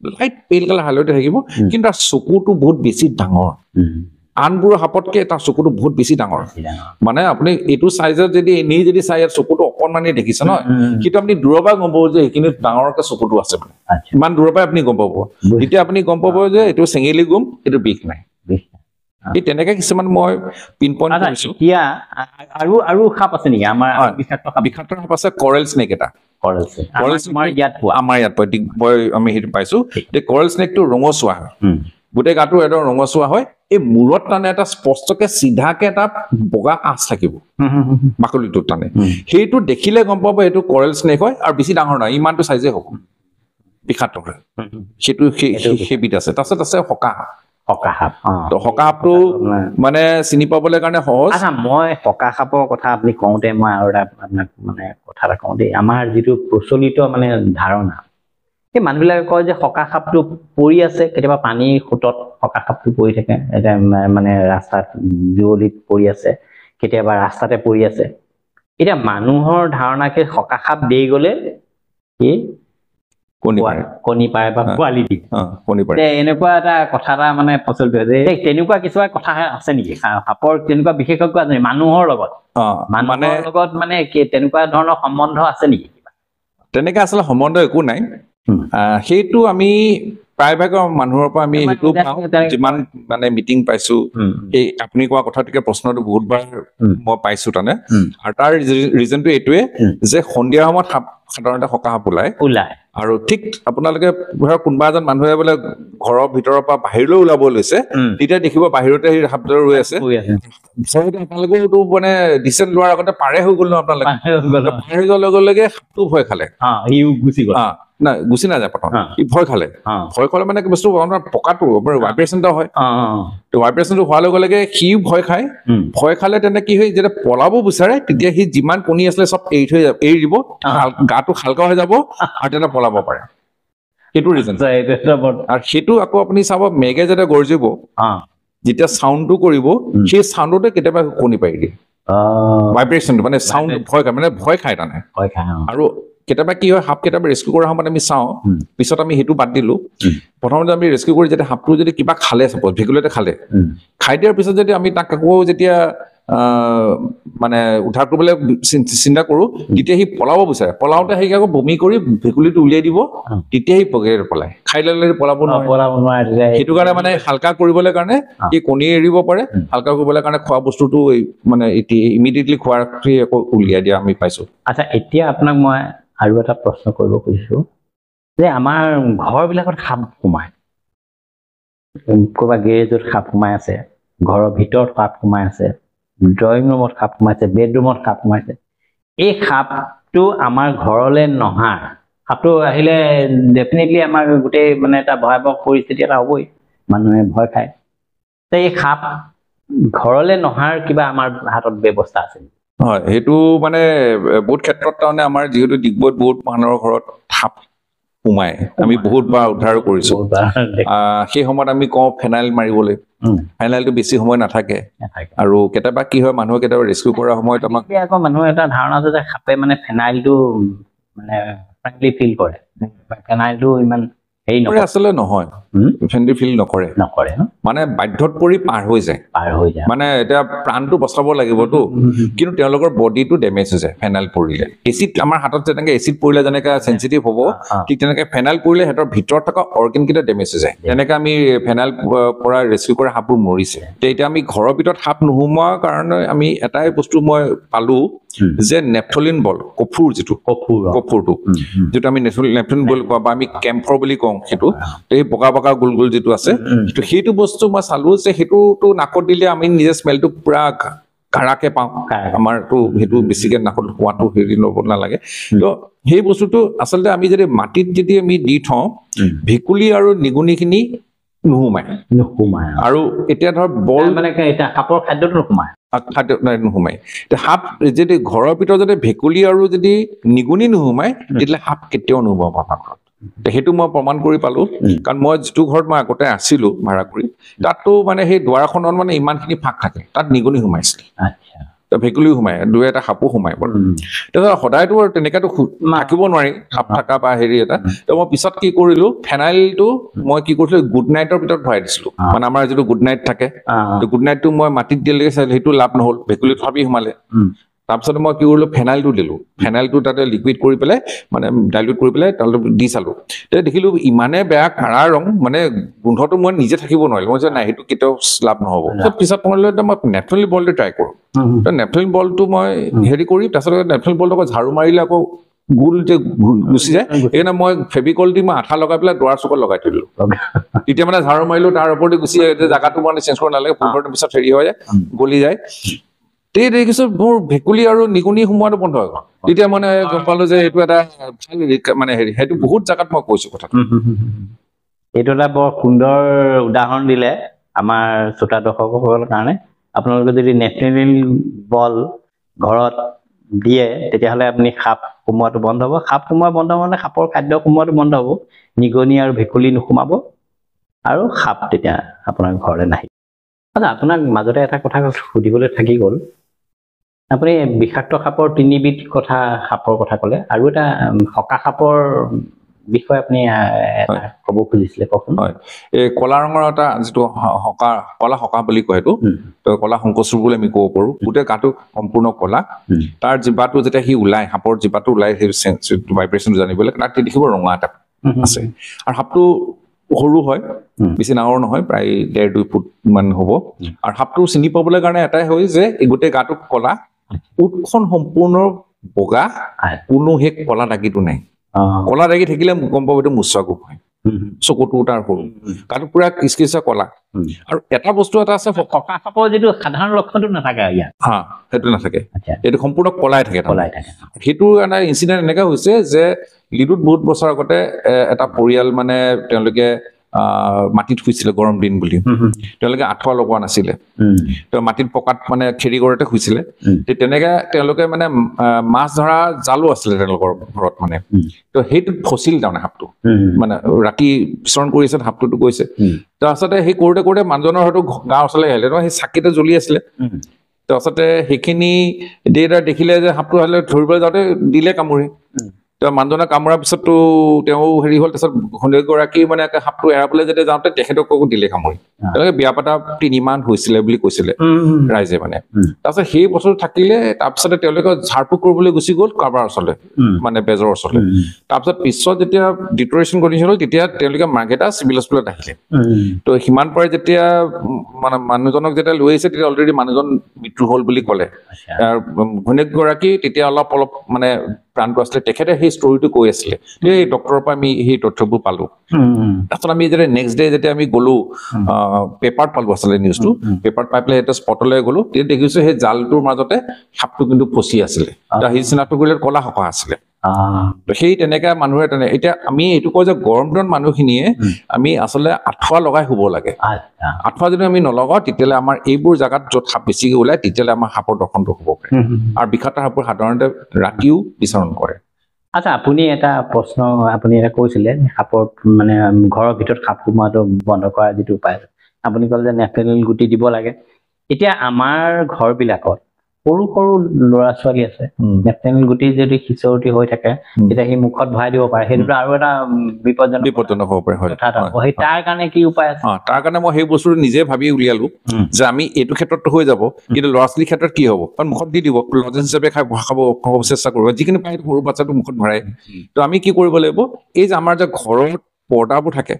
লাইট পেল কালাৰ হালধীয়া থাকিব কিন্তু তাৰ চকুটো বহুত বেছি ডাঙৰ আনবোৰ সাপতকে তাৰ চকুটো বহুত বেছি ডাঙৰ মানে আপুনি এইটো চাইজত যদি এনেই যদি চাই ইয়াত চকুটো অকণমানে দেখিছে নহয় কিন্তু আপুনি দূৰৰ পৰা গম পাব যে এইখিনি ডাঙৰকে চকুটো আছে মানে ইমান দূৰৰ পৰাই আপুনি গম পাব তেতিয়া আপুনি গম পাব যে এইটো চেঙেলী গুম এইটো বিষ নাই এই তেনেকে কিছুমান মই পিন পইণ্ট কৰিছো এতিয়া আৰু সাপ আছে নেকি আমাৰ বিষাক্ত সাপ আছে কৰেল স্নেক এটা আমাৰ ইয়াত আমি সেইটো পাইছো কৰেল স্নেকটো ৰঙচুৱা হয় গোটেই গাটো একদম ৰঙচুৱা হয় এই মূৰত টানে এটা স্পষ্টকে চিধাকে এটা বগা আঁচ থাকিব বাকলিটোত টানে সেইটো দেখিলে গম পাব এইটো কৰেল স্নেক হয় আৰু বেছি ডাঙৰ নহয় ইমানটো চাইজে হ'ব বিষাক্ত হয় সেইটো সেইবিধ আছে তাৰপিছত আছে সকা সাপটো মানে চিনি পাবলৈ কাৰণে সহজ মই সকা সাপৰ কথা আপুনি কওঁতে মই আৰু এটা আপোনাক মানে কথা এটা কওঁ দেই আমাৰ যিটো প্ৰচলিত মানে ধাৰণা এই মানুহবিলাকে কয় যে সকা সাপটো পৰি আছে কেতিয়াবা পানীৰ সোঁতত সকা সাপটো পৰি থাকে এটা মানে ৰাস্তাত জুৱলিত পৰি আছে কেতিয়াবা ৰাস্তাতে পৰি আছে এতিয়া মানুহৰ ধাৰণাকে সকা সাপ দেই গ'লে কি কণী পাৰে বা পোৱালি দিয়ে এনেকুৱা এটা কথা এটা মানে প্ৰচলিত হৈছে তেনেকুৱা কিছুমান কথা আছে নেকি সাপৰ তেনেকুৱা বিশেষজ্ঞ আছে নেকি মানুহৰ লগত মানে তেনেকুৱা ধৰণৰ সম্বন্ধ আছে নেকি তেনেকে আচলতে সম্বন্ধ একো নাই সেইটো আমি প্ৰায়ভাগৰ মানুহৰ পৰা আমি সেইটো যিমান মানে মিটিং পাইছো এই আপুনি কোৱা কথাটোকে প্ৰশ্নটো বহুতবাৰ মই পাইছো তানে আৰু তাৰ ৰিজনটো এইটোৱে যে সন্ধিয়া সময়ত সাধাৰণতে সকা সাপ ওলায় আৰু ঠিক আপোনালোকে কোনোবা এজন মানুহে বোলে ঘৰৰ ভিতৰৰ পৰা বাহিৰলৈ ওলাব লৈছে তেতিয়া দেখিব বাহিৰতে সেই সাপটো ৰৈ আছে আপোনালোকেও মানে ডিচেণ্ট লোৱাৰ আগতে পাৰে হৈ গ'ল ন আপোনালোকে পাৰে হৈ যোৱাৰ লগে লগে সাপটো ভয় খালে না গুচি নাযায় প্ৰথম ই ভয় খালে মানে কি বস্তু পকাটো ভাইব্ৰেশ্যন এটা হয় তো ভাইব্ৰেশ্যনটো হোৱাৰ লগে লগে সি ভয় খালে তেনে কি হয় যেতিয়া পলাব বিচাৰে তেতিয়া সি যিমান কণী আছিলে চব এৰি দিব গাটো হালকা হৈ যাব আৰু তেনে পলাব পাৰে সেইটো ৰিজন আৰু সেইটো আকৌ আপুনি চাব মেঘে যেতিয়া গৰ্জিব যেতিয়া চাউণ্ডটো কৰিব সেই চাউণ্ডতে কেতিয়াবা কণী পাৰি দিয়ে ভাইব্ৰেশ্যনটো মানে চাউণ্ড ভয় খায় তাৰমানে আৰু কেতিয়াবা কি হয় সাপ কেতিয়াবা ৰেস্কিউ কৰাৰ সময়ত আমি চাওঁ পিছত আমি সেইটো বাদ দিলো প্ৰথমতে আমি ৰেস্কিউ কৰি যেতিয়া সাপটো যদি কিবা খালে চাপ'জ ভেকুলীতে খাই দিয়াৰ পিছত যদি আমি তাক আকৌ যেতিয়া মানে উদ্ধাৰ কৰিবলৈ চিন্তা কৰো তেতিয়া সি পলাব বিচাৰে পলাওঁতে সেই আকৌ বমি কৰি ভেকুলীটো উলিয়াই দিব তেতিয়া সি পলায় খাই ল'লে পলাব নোৱাৰে সেইটো কাৰণে মানে হালকা কৰিবলৈ কাৰণে সি কণী এৰিব পাৰে হালকা কৰিবলৈ কাৰণে খোৱা বস্তুটো মানে ইমিডিয়েটলি খোৱাৰ আকৌ উলিয়াই দিয়া আমি পাইছো আচ্ছা এতিয়া আপোনাক মই আৰু এটা প্ৰশ্ন কৰিব খুজিছো যে আমাৰ ঘৰবিলাকত সাপ সোমায় ক'ৰবাত গেৰেজত সাপ সোমাই আছে ঘৰৰ ভিতৰত সাপ সোমাই আছে ড্ৰয়িং ৰুমত সাপ সোমাইছে বেডৰুমত সাপ সোমাইছে এই সাপটো আমাৰ ঘৰলৈ নহাৰ সাপটো আহিলে ডেফিনেটলি আমাৰ গোটেই মানে এটা ভয়াৱহ পৰিস্থিতি এটা হ'বই মানুহে ভয় খায় এই সাপ ঘৰলৈ নহাৰ কিবা আমাৰ হাতত ব্যৱস্থা আছে হয় সেইটো মানে বহুত ক্ষেত্ৰত তাৰমানে আমাৰ যিহেতু ডিগবৈত বহুত মানুহৰ ঘৰত সাপ সোমাই আমি বহুতবাৰ উদ্ধাৰ কৰিছোঁ সেই সময়ত আমি কওঁ ফেনাইল মাৰিবলৈ ফেনাইলটো বেছি সময় নাথাকে আৰু কেতিয়াবা কি হয় মানুহে কেতিয়াবা ৰেস্কিউ কৰাৰ সময়ত আমাক আকৌ মানুহৰ এটা ধাৰণা আছে যে সাপে মানে ফেনাইলটো মানে ফ্ৰেণ্ডলি ফিল কৰে ফেনাইলটো ইমান হেৰি নকৰে আচলতে নহয় ফ্ৰেণ্ডলি ফিল নকৰে মানে বাধ্যত পৰি পাৰ হৈ যায় মানে এতিয়া প্ৰাণটো বচাব লাগিবতো কিন্তু তেওঁলোকৰ বডিটো ডেমেজ হৈ যায় ফেনাইল পৰিলে এচিড আমাৰ হাতত যেনেকৈ এচিড পৰিলে যেনেকৈ চেঞ্চিটিভ হ'ব ঠিক তেনেকৈ ফেনাইল পৰিলে সিহঁতৰ ভিতৰত থকা অৰ্গেনকেইটা ডেমেজ হৈ যায় তেনেকৈ আমি ফেনাইল পৰা ৰেস্কিউ কৰা সাপবোৰ মৰিছে এতিয়া আমি ঘৰৰ ভিতৰত সাপ নোসোমোৱাৰ কাৰণে আমি এটাই বস্তু মই পালোঁ যে নেপথলিন বল কফুৰ যিটো কফুৰটো যিটো আমি নেপথলিন বল কোৱা বা আমি কেম্ফৰ বুলি কওঁ সেইটো এই বগা বগা গোল গোল যিটো আছে সেইটো বস্তু মই চালোঁ যে সেইটোতো নাকত দিলে আমি নিজে স্মেলটো পুৰা কাৰাকে পাওঁ আমাৰতো সেইটো বেছিকৈ নাকত হোৱাটো হেৰি ল'ব নালাগে তো সেই বস্তুটো আচলতে আমি যদি মাটিত যদি আমি দি থওঁ ভেকুলী আৰু নিগনিখিনি নোসোমায় আৰু এতিয়া ধৰ বল মানে সাপৰ খাদ্যটো নোসোমায় নোসোমায় সাপ যদি ঘৰৰ ভিতৰত যদি ভেকুলী আৰু যদি নিগনি নোসোমায় তেতিয়াহ'লে সাপ কেতিয়াও নোসোমাব পাকঘৰত সেইটো মই প্ৰমাণ কৰি পালোঁ কাৰণ মই যিটো ঘৰত মই আগতে আছিলোঁ ভাড়া কৰি তাততো মানে সেই দুৱাৰখনত মানে ইমানখিনি ফাঁক থাকে তাত নিগনি সোমাইছিলে ভেকুলীও সোমায় দুই এটা সাপো সোমায় বাৰু তাৰপিছত সদায়তো আৰু তেনেকৈতো থাকিব নোৱাৰি সাপ থকা বা হেৰি এটা তো মই পিছত কি কৰিলোঁ ফেনাইলটো মই কি কৰিছিলোঁ গুড নাইটৰ ভিতৰত ভৰাই দিছিলোঁ মানে আমাৰ যিটো গুড নাইট থাকে গুড নাইটটো মই মাটিত দিলেগৈ সেইটো লাভ নহ'ল ভেকুলী তথাপি সোমালে তাৰপিছত মই কি কৰিলোঁ ফেনাইলটো দিলোঁ ফেনাইলটো তাতে লিকুইড কৰি পেলাই মানে ডাইলিউট কৰি পেলাই তালৈ দি চালোঁ তেতিয়া দেখিলোঁ ইমানে বেয়া কাৰা ৰং মানে গোন্ধটো মই নিজে থাকিব নোৱাৰিলোঁ মই যে নাই সেইটো কেতিয়াও লাভ নহ'ব পিছত মই নেপথলিন বলটো ট্ৰাই কৰোঁ নেপথলিন বলটো মই হেৰি কৰি তাৰপিছত নেপথলিন বলটো আকৌ ঝাৰু মাৰিলে আকৌ গোল যে গুচি যায় সেইকাৰণে মই ফেভিকল দি মই আঠা লগাই পেলাই দুৱাৰ চুকত লগাই থৈ দিলোঁ তেতিয়া মানে ঝাৰু মাৰিলোঁ তাৰ ওপৰতে গুচি যায় জেগাটো মানে চেঞ্জ কৰিব নালাগে 15 দিনৰ পিছত হেৰি হৈ যায় গলি যায় দেখিছোঁ মোৰ ভেকুলী আৰু নিগনি সোমোৱাটো বন্ধ হৈ গ'ল তেতিয়া মানে গম পালোঁ যে এইটো এটা মানে হেৰি সেইটো বহুত জেগাত মই কৈছোঁ কথাটো এইটো এটা বৰ সুন্দৰ উদাহৰণ দিলে আমাৰ শ্ৰোতা দৰ্শকসকলৰ কাৰণে আপোনালোকে যদি নেপথলিন বল ঘৰত দিয়ে তেতিয়াহ'লে আপুনি সাপ সোমোৱাটো বন্ধ হ'ব সাপ সোমোৱা বন্ধ মানে সাপৰ খাদ্য সোমোৱাটো বন্ধ হ'ব নিগনি আৰু ভেকুলী নোসোমাব আৰু সাপ তেতিয়া আপোনাৰ ঘৰলৈ নাহিব আচ্ছা আপোনাক মাজতে এটা কথা সুধিবলৈ থাকি গ'ল আপুনি বিষাক্ত সাপৰ 3বিধ সাপৰ কথা ক'লে আৰু এটা হকা সাপৰ বিষয়ে আপুনি ক'ব খুজিছিলে কওকচোন হয় এই কলা ৰঙৰ এটা যিটো কলা হকা বুলি কয় সেইটো তো কলা সংকোচৰ বুলি আমি ক'ব পাৰোঁ গোটেই গাটো সম্পূৰ্ণ কলা তাৰ জিভাটো যেতিয়া সি ওলায় সাপৰ জিভাটো ওলায় সেই ভাইব্ৰেশ্যন জানিবলৈ তাত দেখিব ৰঙা এটা আছে আৰু সাপটো সৰু হয় বেছি ডাঙৰ নহয় প্ৰায় 1.5-2 ফুট মান হ'ব আৰু সাপটো চিনি পাবলৈ কাৰণে এটাই হয় যে গোটেই গাটো কলা উঠখন সম্পূৰ্ণ বগা কোনো সেই কলা দাগিটো নাই কলা দাগি থাকিলে গম পাব এইটো মুচাগোপ হয় চকুটো তাৰ সৰু গাটো পুৰা কিচকিচা কলা আৰু এটা বস্তু এটা আছে হকা সাপৰ যিটো সাধাৰণ লক্ষণটো নাথাকে হা সেইটো নাথাকে এইটো সম্পূৰ্ণ কলাই থাকে সেইটো এটা ইনচিডেণ্ট এনেকুৱা হৈছে যে লিডুত বহুত বছৰ আগতে এটা পৰিয়াল মানে তেওঁলোকে মাটিত শুইছিলে গৰম দিন বুলি তেওঁলোকে আঁঠুৱা লগোৱা নাছিলে তো মাটিত পকাত মানে খেৰি ঘৰতে শুইছিলে তেনেকে তেওঁলোকে মানে মাছ ধৰা জালো আছিলে তেওঁলোকৰ ঘৰত মানে তো সেইটোত ফচিল তাৰমানে সাপটো মানে ৰাতি বিচৰণ কৰিছে সাপটোতো গৈছে তো আচলতে সেই কৰোঁতে কৰোঁতে মানুহজনৰ হয়তো গাঁৱৰ ওচৰলৈ আহিলে ন সেই চাকিতে জ্বলি আছিলে তো আচলতে সেইখিনি দেখিলে যে সাপটো আহিলে ধৰিবলৈ যাওঁতে দিলে কামুৰি তো মানুহজনে কামোৰাৰ পিছততো তেওঁ হেৰি হ'ল তাৰপিছত ঘৈণীয়েকগৰাকী মানে সাপটো এৰাবলৈ যেতিয়া যাওঁতে তেখেতকো দিলে কামুৰি তেওঁলোকে বিয়া পতা 3 মাহ হৈছিলে বুলি কৈছিলে ৰাইজে মানে তাৰপিছত সেই বছৰ থাকিলে তাৰপিছতে তেওঁলোকে ঝাৰফুক কৰিবলৈ গুচি গ'ল কাৰোবাৰ ওচৰলৈ মানে বেজৰ ওচৰলৈ তাৰপিছত পিছত যেতিয়া ডিটৰেশ্যন কণ্ডিশ্যন হ'ল তেতিয়া তেওঁলোকে মাৰ্ঘেটা চিভিল হস্পিটেলত আহিলে তো সিমান পাৰে যেতিয়া মানে মানুহজনক যেতিয়া লৈ আহিছে তেতিয়া অলৰেডি মানুহজন মৃত্যু হ'ল বুলি ক'লে ঘৈণীয়েকগৰাকী তেতিয়া অলপ মানে প্ৰাণটো আছিলে তেখেতে সেই ষ্টৰিটো কৈ আছিলে এই ডক্টৰৰ পৰা আমি সেই তথ্যবোৰ পালোঁ তাৰপিছত আমি যেতিয়া নেক্সট ডে যেতিয়া আমি গ'লোঁ পেপাৰত পালোঁ আচলতে নিউজটো পেপাৰত পাই পেলাই এটা স্পটলৈ গ'লোঁ তেতিয়া দেখিছোঁ সেই জালটোৰ মাজতে সাপটো কিন্তু ফচি আছিলে সেই চিনাক্ত কৰিলে কলা হকা আছিলে সেই তেনেকৈ মানুহে এতিয়া আমি এইটো কওঁ যে গৰম দিনত মানুহখিনিয়ে আমি আচলতে আঁঠুৱা লগাই শুব লাগে আঁঠুৱা যদি আমি নলগাওঁ তেতিয়াহ'লে আমাৰ এইবোৰ জেগাত য'ত সাপ বেছিকৈ ওলায় তেতিয়াহ'লে আমাৰ সাপৰ দৰ্শনটো হ'ব পাৰে আৰু বিষাক্ত সাপবোৰ সাধাৰণতে ৰাতিও বিচৰণ কৰে আচ্ছা আপুনি এটা প্ৰশ্ন আপুনি এটা কৈছিলে সাপৰ মানে ঘৰৰ ভিতৰত সাপ সোমোৱাটো বন্ধ কৰা যিটো উপায় আপুনি ক'লে যে নেফেলিন গুটি দিব লাগে এতিয়া আমাৰ ঘৰবিলাকত সৰু সৰু ল'ৰা ছোৱালী আছে নেফেলিন গুটি যদি খিচৰতি হৈ থাকে তেতিয়া সি মুখত ভৰাই দিব পাৰে সেইটো আৰু এটা বিপদজনক হ'ব পাৰে হয় সেই তাৰ কাৰণে কি উপায় আছে তাৰ কাৰণে মই সেই বস্তুটো নিজে ভাবি উলিয়ালো যে আমি এইটো ক্ষেত্ৰত হৈ যাব কিন্তু ল'ৰা ছোৱালীৰ ক্ষেত্ৰত কি হ'ব কাৰণ মুখত দি দিব লজেঞ্চ হিচাপে খাব চেষ্টা কৰিব যিখিনি পায় সৰু বাচ্ছাটো মুখত ভৰাই তো আমি কি কৰিব লাগিব এই যে আমাৰ যে ঘৰৰ পৰ্দাবোৰ থাকে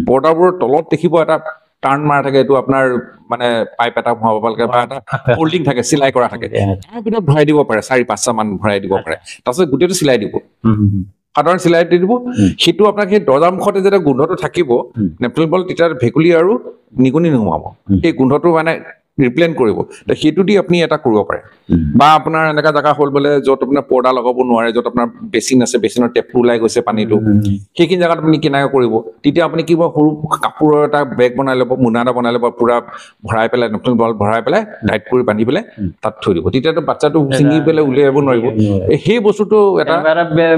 পৰ্দাবোৰৰ তলত দেখিব এটা টাৰ্ণ মাৰা থাকে এইটো আপোনাৰ মানে পাইপ এটা ভৰাব লাগে বা এটা ফল্ডিং থাকে চিলাই কৰা থাকে তাৰ ভিতৰত ভৰাই দিব পাৰে 4-5টা মান ভৰাই দিব পাৰে তাৰপিছত গোটেইটো চিলাই দিব সাধাৰণ চিলাই দি দিব সেইটো আপোনাক সেই দৰ্জাৰ মুখতে যেতিয়া গোন্ধটো থাকিব নেপথলিন বল তেতিয়া ভেকুলী আৰু নিগনি নোসোমাব সেই গোন্ধটো মানে ৰিপ্লেন কৰিব সেইটো দি আপুনি এটা কৰিব পাৰে বা আপোনাৰ এনেকা জায়গা হ'ল বোলে য'ত আপোনাৰ পৰ্দা লগাব নোৱাৰে য'ত আপোনাৰ বেচিন আছে বেচিনৰ টেপটো ওলাই গৈছে পানীটো সেইখিনি জায়গাত আপুনি কেনেকৈ কৰিব তেতিয়া আপুনি কি সৰু কাপোৰৰ এটা বেগ বনাই ল'ব মোনা এটা বনাই ল'ব পুৰা ভৰাই পেলাই নেপথলিন বল ভৰাই পেলাই টাইট কৰি বান্ধি পেলাই তাত থৈ দিব তেতিয়াতো বাচ্চাটো ছিঙি পেলাই উলিয়াব নোৱাৰিব সেই বস্তুটো এটা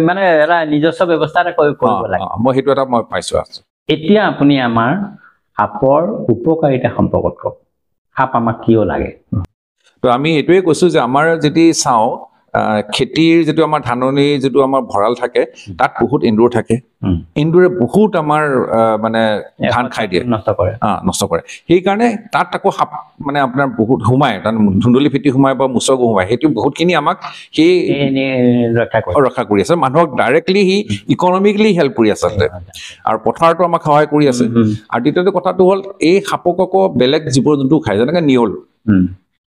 মানে এটা নিজস্ব ব্যৱস্থা এটা কৰিব লাগে মই সেইটো এটা মই পাইছো এতিয়া আপুনি আমাৰ সাপৰ উপকাৰিতা সম্পৰ্কত কওক সাপ আমাক কিয় লাগে তো আমি এইটোৱে কৈছো যে আমাৰ যদি চাওঁ খেতিৰ যিটো আমাৰ ধাননি যিটো আমাৰ ভঁৰাল থাকে তাত বহুত এন্দুৰ থাকে এন্দুৰে বহুত আমাৰ মানে ধান খাই দিয়ে নষ্ট কৰে সেইকাৰণে তাত আকৌ সাপ মানে আপোনাৰ বহুত সোমায় তাত ধুন্দুলি ফেটি সোমায় বা মুচকো সোমায় সেইটো বহুতখিনি আমাক সেই ৰক্ষা কৰি আছে মানুহক ডাইৰেক্টলি সি ইকনমিকেলি হেল্প কৰি আছে আৰু পথাৰতো আমাক সহায় কৰি আছে আৰু দ্বিতীয়টো কথাটো হ'ল এই সাপক আকৌ বেলেগ জীৱ জন্তু খায় যেনেকৈ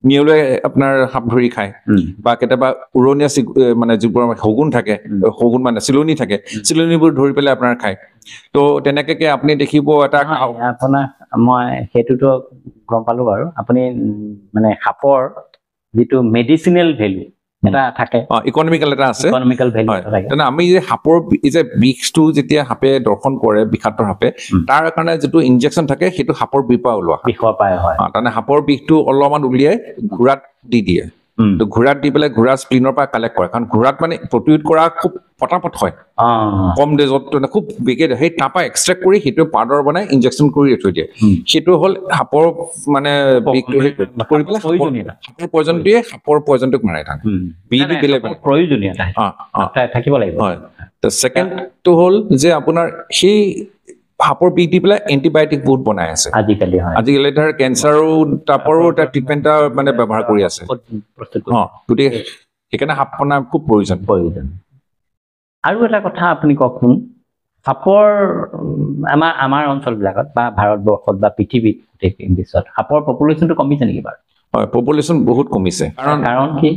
নিয়লে আপোনাৰ সাপ ধৰি খায় বা কেতিয়াবা উৰণীয়া মানে যিবোৰ শগুন থাকে শগুন মানে চিলনি থাকে চিলনিবোৰ ধৰি পেলাই আপোনাৰ খায় তো তেনেকৈ আপুনি দেখিব এটা আপোনাৰ মই সেইটোতো গম পালো বাৰু আপুনি মানে সাপৰ যিটো মেডিচিনেল ভেলু এটা থাকে ইকনমিকেল এটা আছে ইকনমিকেল ভেলু থাকে তেনে আমি যে সাপৰ এই যে বিষটো যেতিয়া সাপে দৰ্শন কৰে বিষাক্ত সাপে তাৰ কাৰণে যিটো ইনজেকশ্যন থাকে সেইটো সাপৰ বিষৰ ওলোৱা বিষৰ পায় হয় তাৰমানে সাপৰ বিষটো অলপমান উলিয়াই ঘোঁৰাত দি দিয়ে তো ঘোঁৰাত দি পেলাই ঘোঁৰা স্প্লিনৰ পৰা কালেক্ট কৰে কাৰণ ঘোঁৰাত মানে প্ৰতিৰোধ কৰা খুব পটাপট হয় কম ডেজত খুব বেগে সেই তাৰপৰা এক্সট্ৰেক্ট কৰি সেইটো পাউডাৰ বনাই ইনজেকশ্যন কৰি থৈ দিয়ে সেইটো হ'ল সাপৰ মানে বিষটো কৰি পেলাই সাপৰ পয়জনটোৱে সাপৰ পয়জনটোক মাৰে প্ৰয়োজনীয় থাকিব লাগিব হয় ছেকেণ্ডটো হ'ল যে আপোনাৰ সেই সাপৰ বিষ দি পেলাই এণ্টিবায়টিক বহুত বনাই আছে আজিকালি ধৰ কেঞ্চাৰো টাপৰো এটা ট্ৰিটমেণ্ট মানে ব্যৱহাৰ কৰি আছে গতিকে সেইকাৰণে সাপ বনাই খুব প্ৰয়োজন আৰু এটা কথা আপুনি কওকচোন সাপৰ আমাৰ অঞ্চলবিলাকত বা ভাৰতবৰ্ষত বা পৃথিৱীত বিশ্বত সাপৰ পপুলেশ্যনটো কমিছে নেকি বাৰু হয় পপুলেশ্যন বহুত কমিছে কাৰণ কি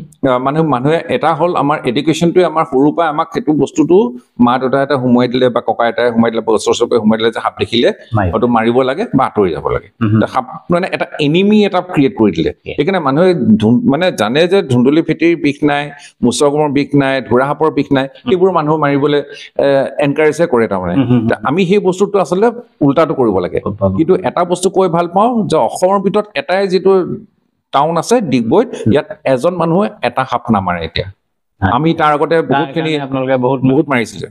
মানুহে এটা হ'ল আমাৰ এডুকেশ্যনটোৱে আমাৰ সৰুৰ পৰা আমাক সেইটো বস্তুটো মা দেউতাহঁতে সোমোৱাই দিলে বা ককা আইতাই সোমাই দিলে বা ওচৰ চুবুৰীয়াই সোমাই দিলে যে সাপ দেখিলে হয়তো মাৰিব লাগে বা আঁতৰি যাব লাগে সাপ মানে এটা এনিমি এটা ক্ৰিয়েট কৰি দিলে সেইকাৰণে মানুহে মানে জানে যে ধুন্দুলি ফেটিৰ বিষ নাই মুচকমৰ বিষ নাই ধোঁৰা সাপৰ বিষ নাই সেইবোৰ মানুহ মাৰিবলৈ এনকাৰেজে কৰে তাৰমানে আমি সেই বস্তুটো আচলতে উল্টাটো কৰিব লাগে কিন্তু এটা বস্তু কৈ ভাল পাওঁ যে অসমৰ ভিতৰত এটাই যিটো টাউন আছে ডিগবৈত ইয়াত এজন মানুহে এটা সাপ নামাৰে এতিয়া আমি তাৰ আগতে বহুতখিনি আপোনালোকে বহুত মাৰিছিলে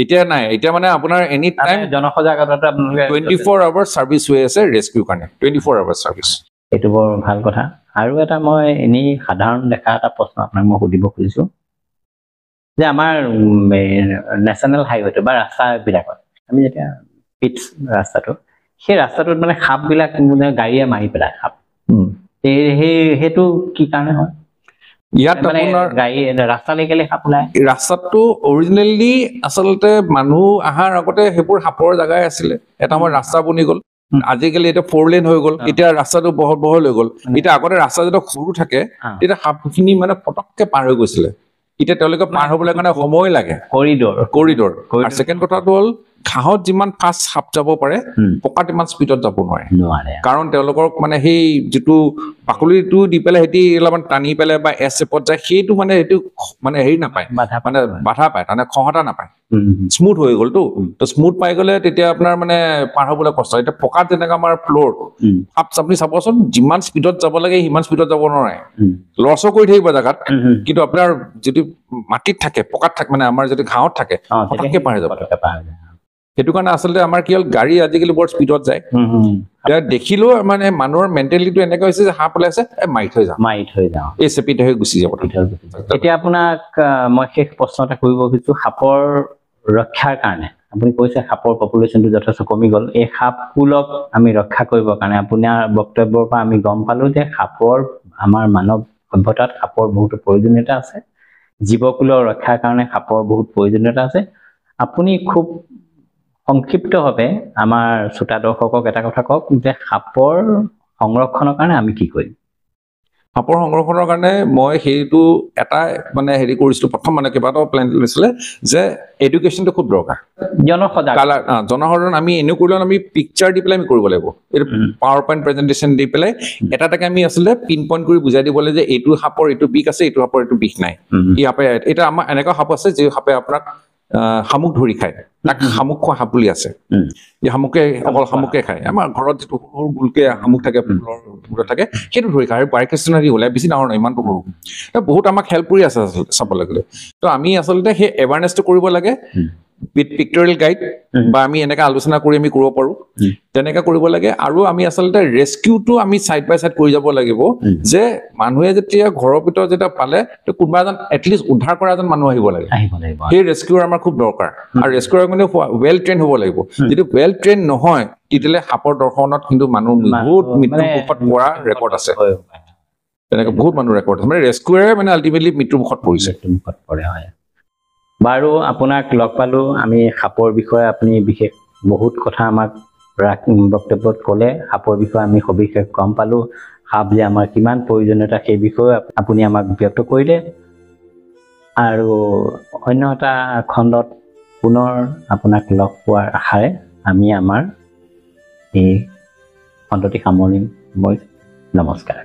এতিয়া নাই এতিয়া মানে আপোনাৰ এনি টাইম জনসজাগতাটো আপোনালোকে 24 আৱাৰ্ছ ছাৰ্ভিচ হৈ আছে ৰেস্কিউ কাৰণে 24 আৱাৰ্ছ ছাৰ্ভিচ এইটো বৰ ভাল কথা আৰু এটা মই এনেই সাধাৰণ দেখা এটা প্ৰশ্ন আপোনাক মই সুধিব খুজিছো যে আমাৰ নেশ্যনেল হাইৱেটো বা ৰাস্তাবিলাকত আমি যেতিয়া পিটছ ৰাস্তাটো সেই ৰাস্তাটোত মানে সাপবিলাক মানে গাড়ীয়ে মাৰি পেলাই সাপ সেইটো কি কাৰণে হয় ইয়াত আপোনাৰ গাড়ী ৰাস্তালৈ গ'লে সাপ ওলায় ৰাস্তাটো অৰিজিনেলি আচলতে মানুহ অহাৰ আগতে সেইবোৰ সাপৰ জেগাই আছিলে এটা আমাৰ ৰাস্তা বনি গ'ল আজিকালি এতিয়া 4 লেন হৈ গ'ল এতিয়া ৰাস্তাটো বহল হৈ গ'ল এতিয়া আগতে ৰাস্তা যেতিয়া সৰু থাকে তেতিয়া সাপখিনি মানে পটককে পাৰ হৈ গৈছিলে এতিয়া তেওঁলোকে পাৰ হ'বলৈ কাৰণে সময় লাগে কৰিডৰ আৰু ছেকেণ্ড কথাটো হ'ল ঘাঁহত যিমান ফাষ্ট সাপ যাব পাৰে পকাত ইমান স্পীডত যাব নোৱাৰে নোৱাৰে কাৰণ তেওঁলোকক মানে সেই যিটো বাকলিটো দি পেলাই সেটি অলপমান টানি পেলাই বা এছ চেপত যায় সেইটো মানে সেইটো মানে হেৰি নাপায় মানে বাধা পায় তাৰমানে খহটা নাপায় স্মুথ হৈ গ'লতো তো স্মুথ পাই গ'লে তেতিয়া আপোনাৰ মানে পাৰ হ'বলৈ কষ্ট এতিয়া পকাত যেনেকৈ আমাৰ ফ্ল'ৰ আপুনি চাবচোন যিমান স্পীডত যাব লাগে সিমান স্পীডত যাব নোৱাৰে লৰচৰ কৰি থাকিব জেগাত কিন্তু আপোনাৰ যদি মাটিত থাকে পকাত থাকে মানে আমাৰ যদি ঘাঁহত থাকে পটককৈ পাৰ হৈ যাব সেইটো কাৰণে আচলতে আমাৰ কি হ'ল গাড়ী আজিকালি বৰ স্পীডত যায় এতিয়া দেখিলেও মানে মানুহৰ মেণ্টেলিটিটো এনেকুৱা হৈছে যে সাপ ওলাইছে মাৰি থৈ যাওঁ এই চেপিত হৈ গুচি যাব এতিয়া আপোনাক মই শেষ প্ৰশ্ন এটা কৰিব খুজিছোঁ সাপৰ ৰক্ষাৰ কাৰণে আপুনি কৈছে সাপৰ পপুলেশ্যনটো যথেষ্ট কমি গ'ল এই সাপকুলক আমি ৰক্ষা কৰিবৰ কাৰণে আপোনাৰ বক্তব্যৰ পৰা আমি গম পালোঁ যে সাপৰ আমাৰ মানৱ সভ্যতাত সাপৰ বহুতো প্ৰয়োজনীয়তা আছে জীৱকুলৰ ৰক্ষাৰ কাৰণে সাপৰ বহুত প্ৰয়োজনীয়তা আছে আপুনি খুব সংক্ষিপ্তভাৱে আমাৰ শ্ৰোতা দৰ্শকক এটা কথা কওক যে সাপৰ সংৰক্ষণৰ কাৰণে আমি কি কৰিম সাপৰ সংৰক্ষণৰ কাৰণে মই সেইটো এটা মানে হেৰি কৰিছিলোঁ প্ৰথম মানে কেইবাটাও প্লেন লৈছিলে যে এডুকেশ্যনটো খুব দৰকাৰ জনসাধাৰণ আমি এনেও কৰিলেও আমি পিকচাৰ দি পেলাই আমি কৰিব লাগিব এইটো পাৱাৰ পইণ্ট প্ৰেজেণ্টেশ্যন দি পেলাই এটা এটাকে আমি আচলতে পিন পইণ্ট কৰি বুজাই দিব লাগে যে এইটো সাপৰ এইটো বিষ আছে এইটো সাপৰ এইটো বিষ নাই ই সাপে এটা আমাৰ এনেকুৱা সাপ আছে যি সাপে আপোনাক শামুক ধৰি খায় তাক শামুক খোৱা সাপ বুলি আছে এই শামুকে অকল শামুকে খায় আমাৰ ঘৰত যিটো সৰু গোলকে শামুক থাকে ফুলত থাকে সেইটো ধৰি খায় আৰু বাৰিকেষ্টেনাৰী ওলাই বেছি ডাঙৰ নহয় ইমানটো সৰু বহুত আমাক হেল্প কৰি আছে আচলতে চাবলৈ গ'লে তো আমি আচলতে সেই এৱাৰনেছটো কৰিব লাগে উইথ পিক্টৰিয়েল গাইড বা আমি এনেকৈ আলোচনা কৰি আমি কৰিব পাৰোঁ তেনেকৈ কৰিব লাগে আৰু আমি আচলতে ৰেস্কিউটো আমি ছাইড বাই ছাইড কৰি যাব লাগিব যে মানুহে যেতিয়া ঘৰৰ ভিতৰত যেতিয়া পালে তো কোনোবা এজন এটলিষ্ট উদ্ধাৰ কৰা এজন মানুহ আহিব লাগে সেই ৰেস্কিউৰ আমাৰ খুব দৰকাৰ আৰু ৰেস্কিউৰ মানে ৱেল ট্ৰেইন হ'ব লাগিব যদি ৱেল ট্ৰেইন নহয় তেতিয়াহ'লে সাপৰ দৰ্শনত কিন্তু মানুহ বহুত মৃত্যুমুখত পৰা ৰেকৰ্ড আছে তেনেকৈ বহুত মানুহ ৰেকৰ্ড আছে মানে ৰেস্কিউৰে মানে আল্টিমেটলি মৃত্যুমুখত পৰিছে হয় বাৰু আপোনাক লগ পালোঁ আমি সাপৰ বিষয়ে আপুনি বিশেষ বহুত কথা আমাক বক্তব্যত ক'লে সাপৰ বিষয়ে আমি সবিশেষ গম পালোঁ সাপ যে আমাৰ কিমান প্ৰয়োজনীয়তা সেই বিষয়ে আপুনি আমাক ব্যক্ত কৰিলে আৰু অন্য এটা খণ্ডত পুনৰ আপোনাক লগ পোৱাৰ আশাৰে আমি আমাৰ এই খণ্ডটি সামৰণি মই নমস্কাৰ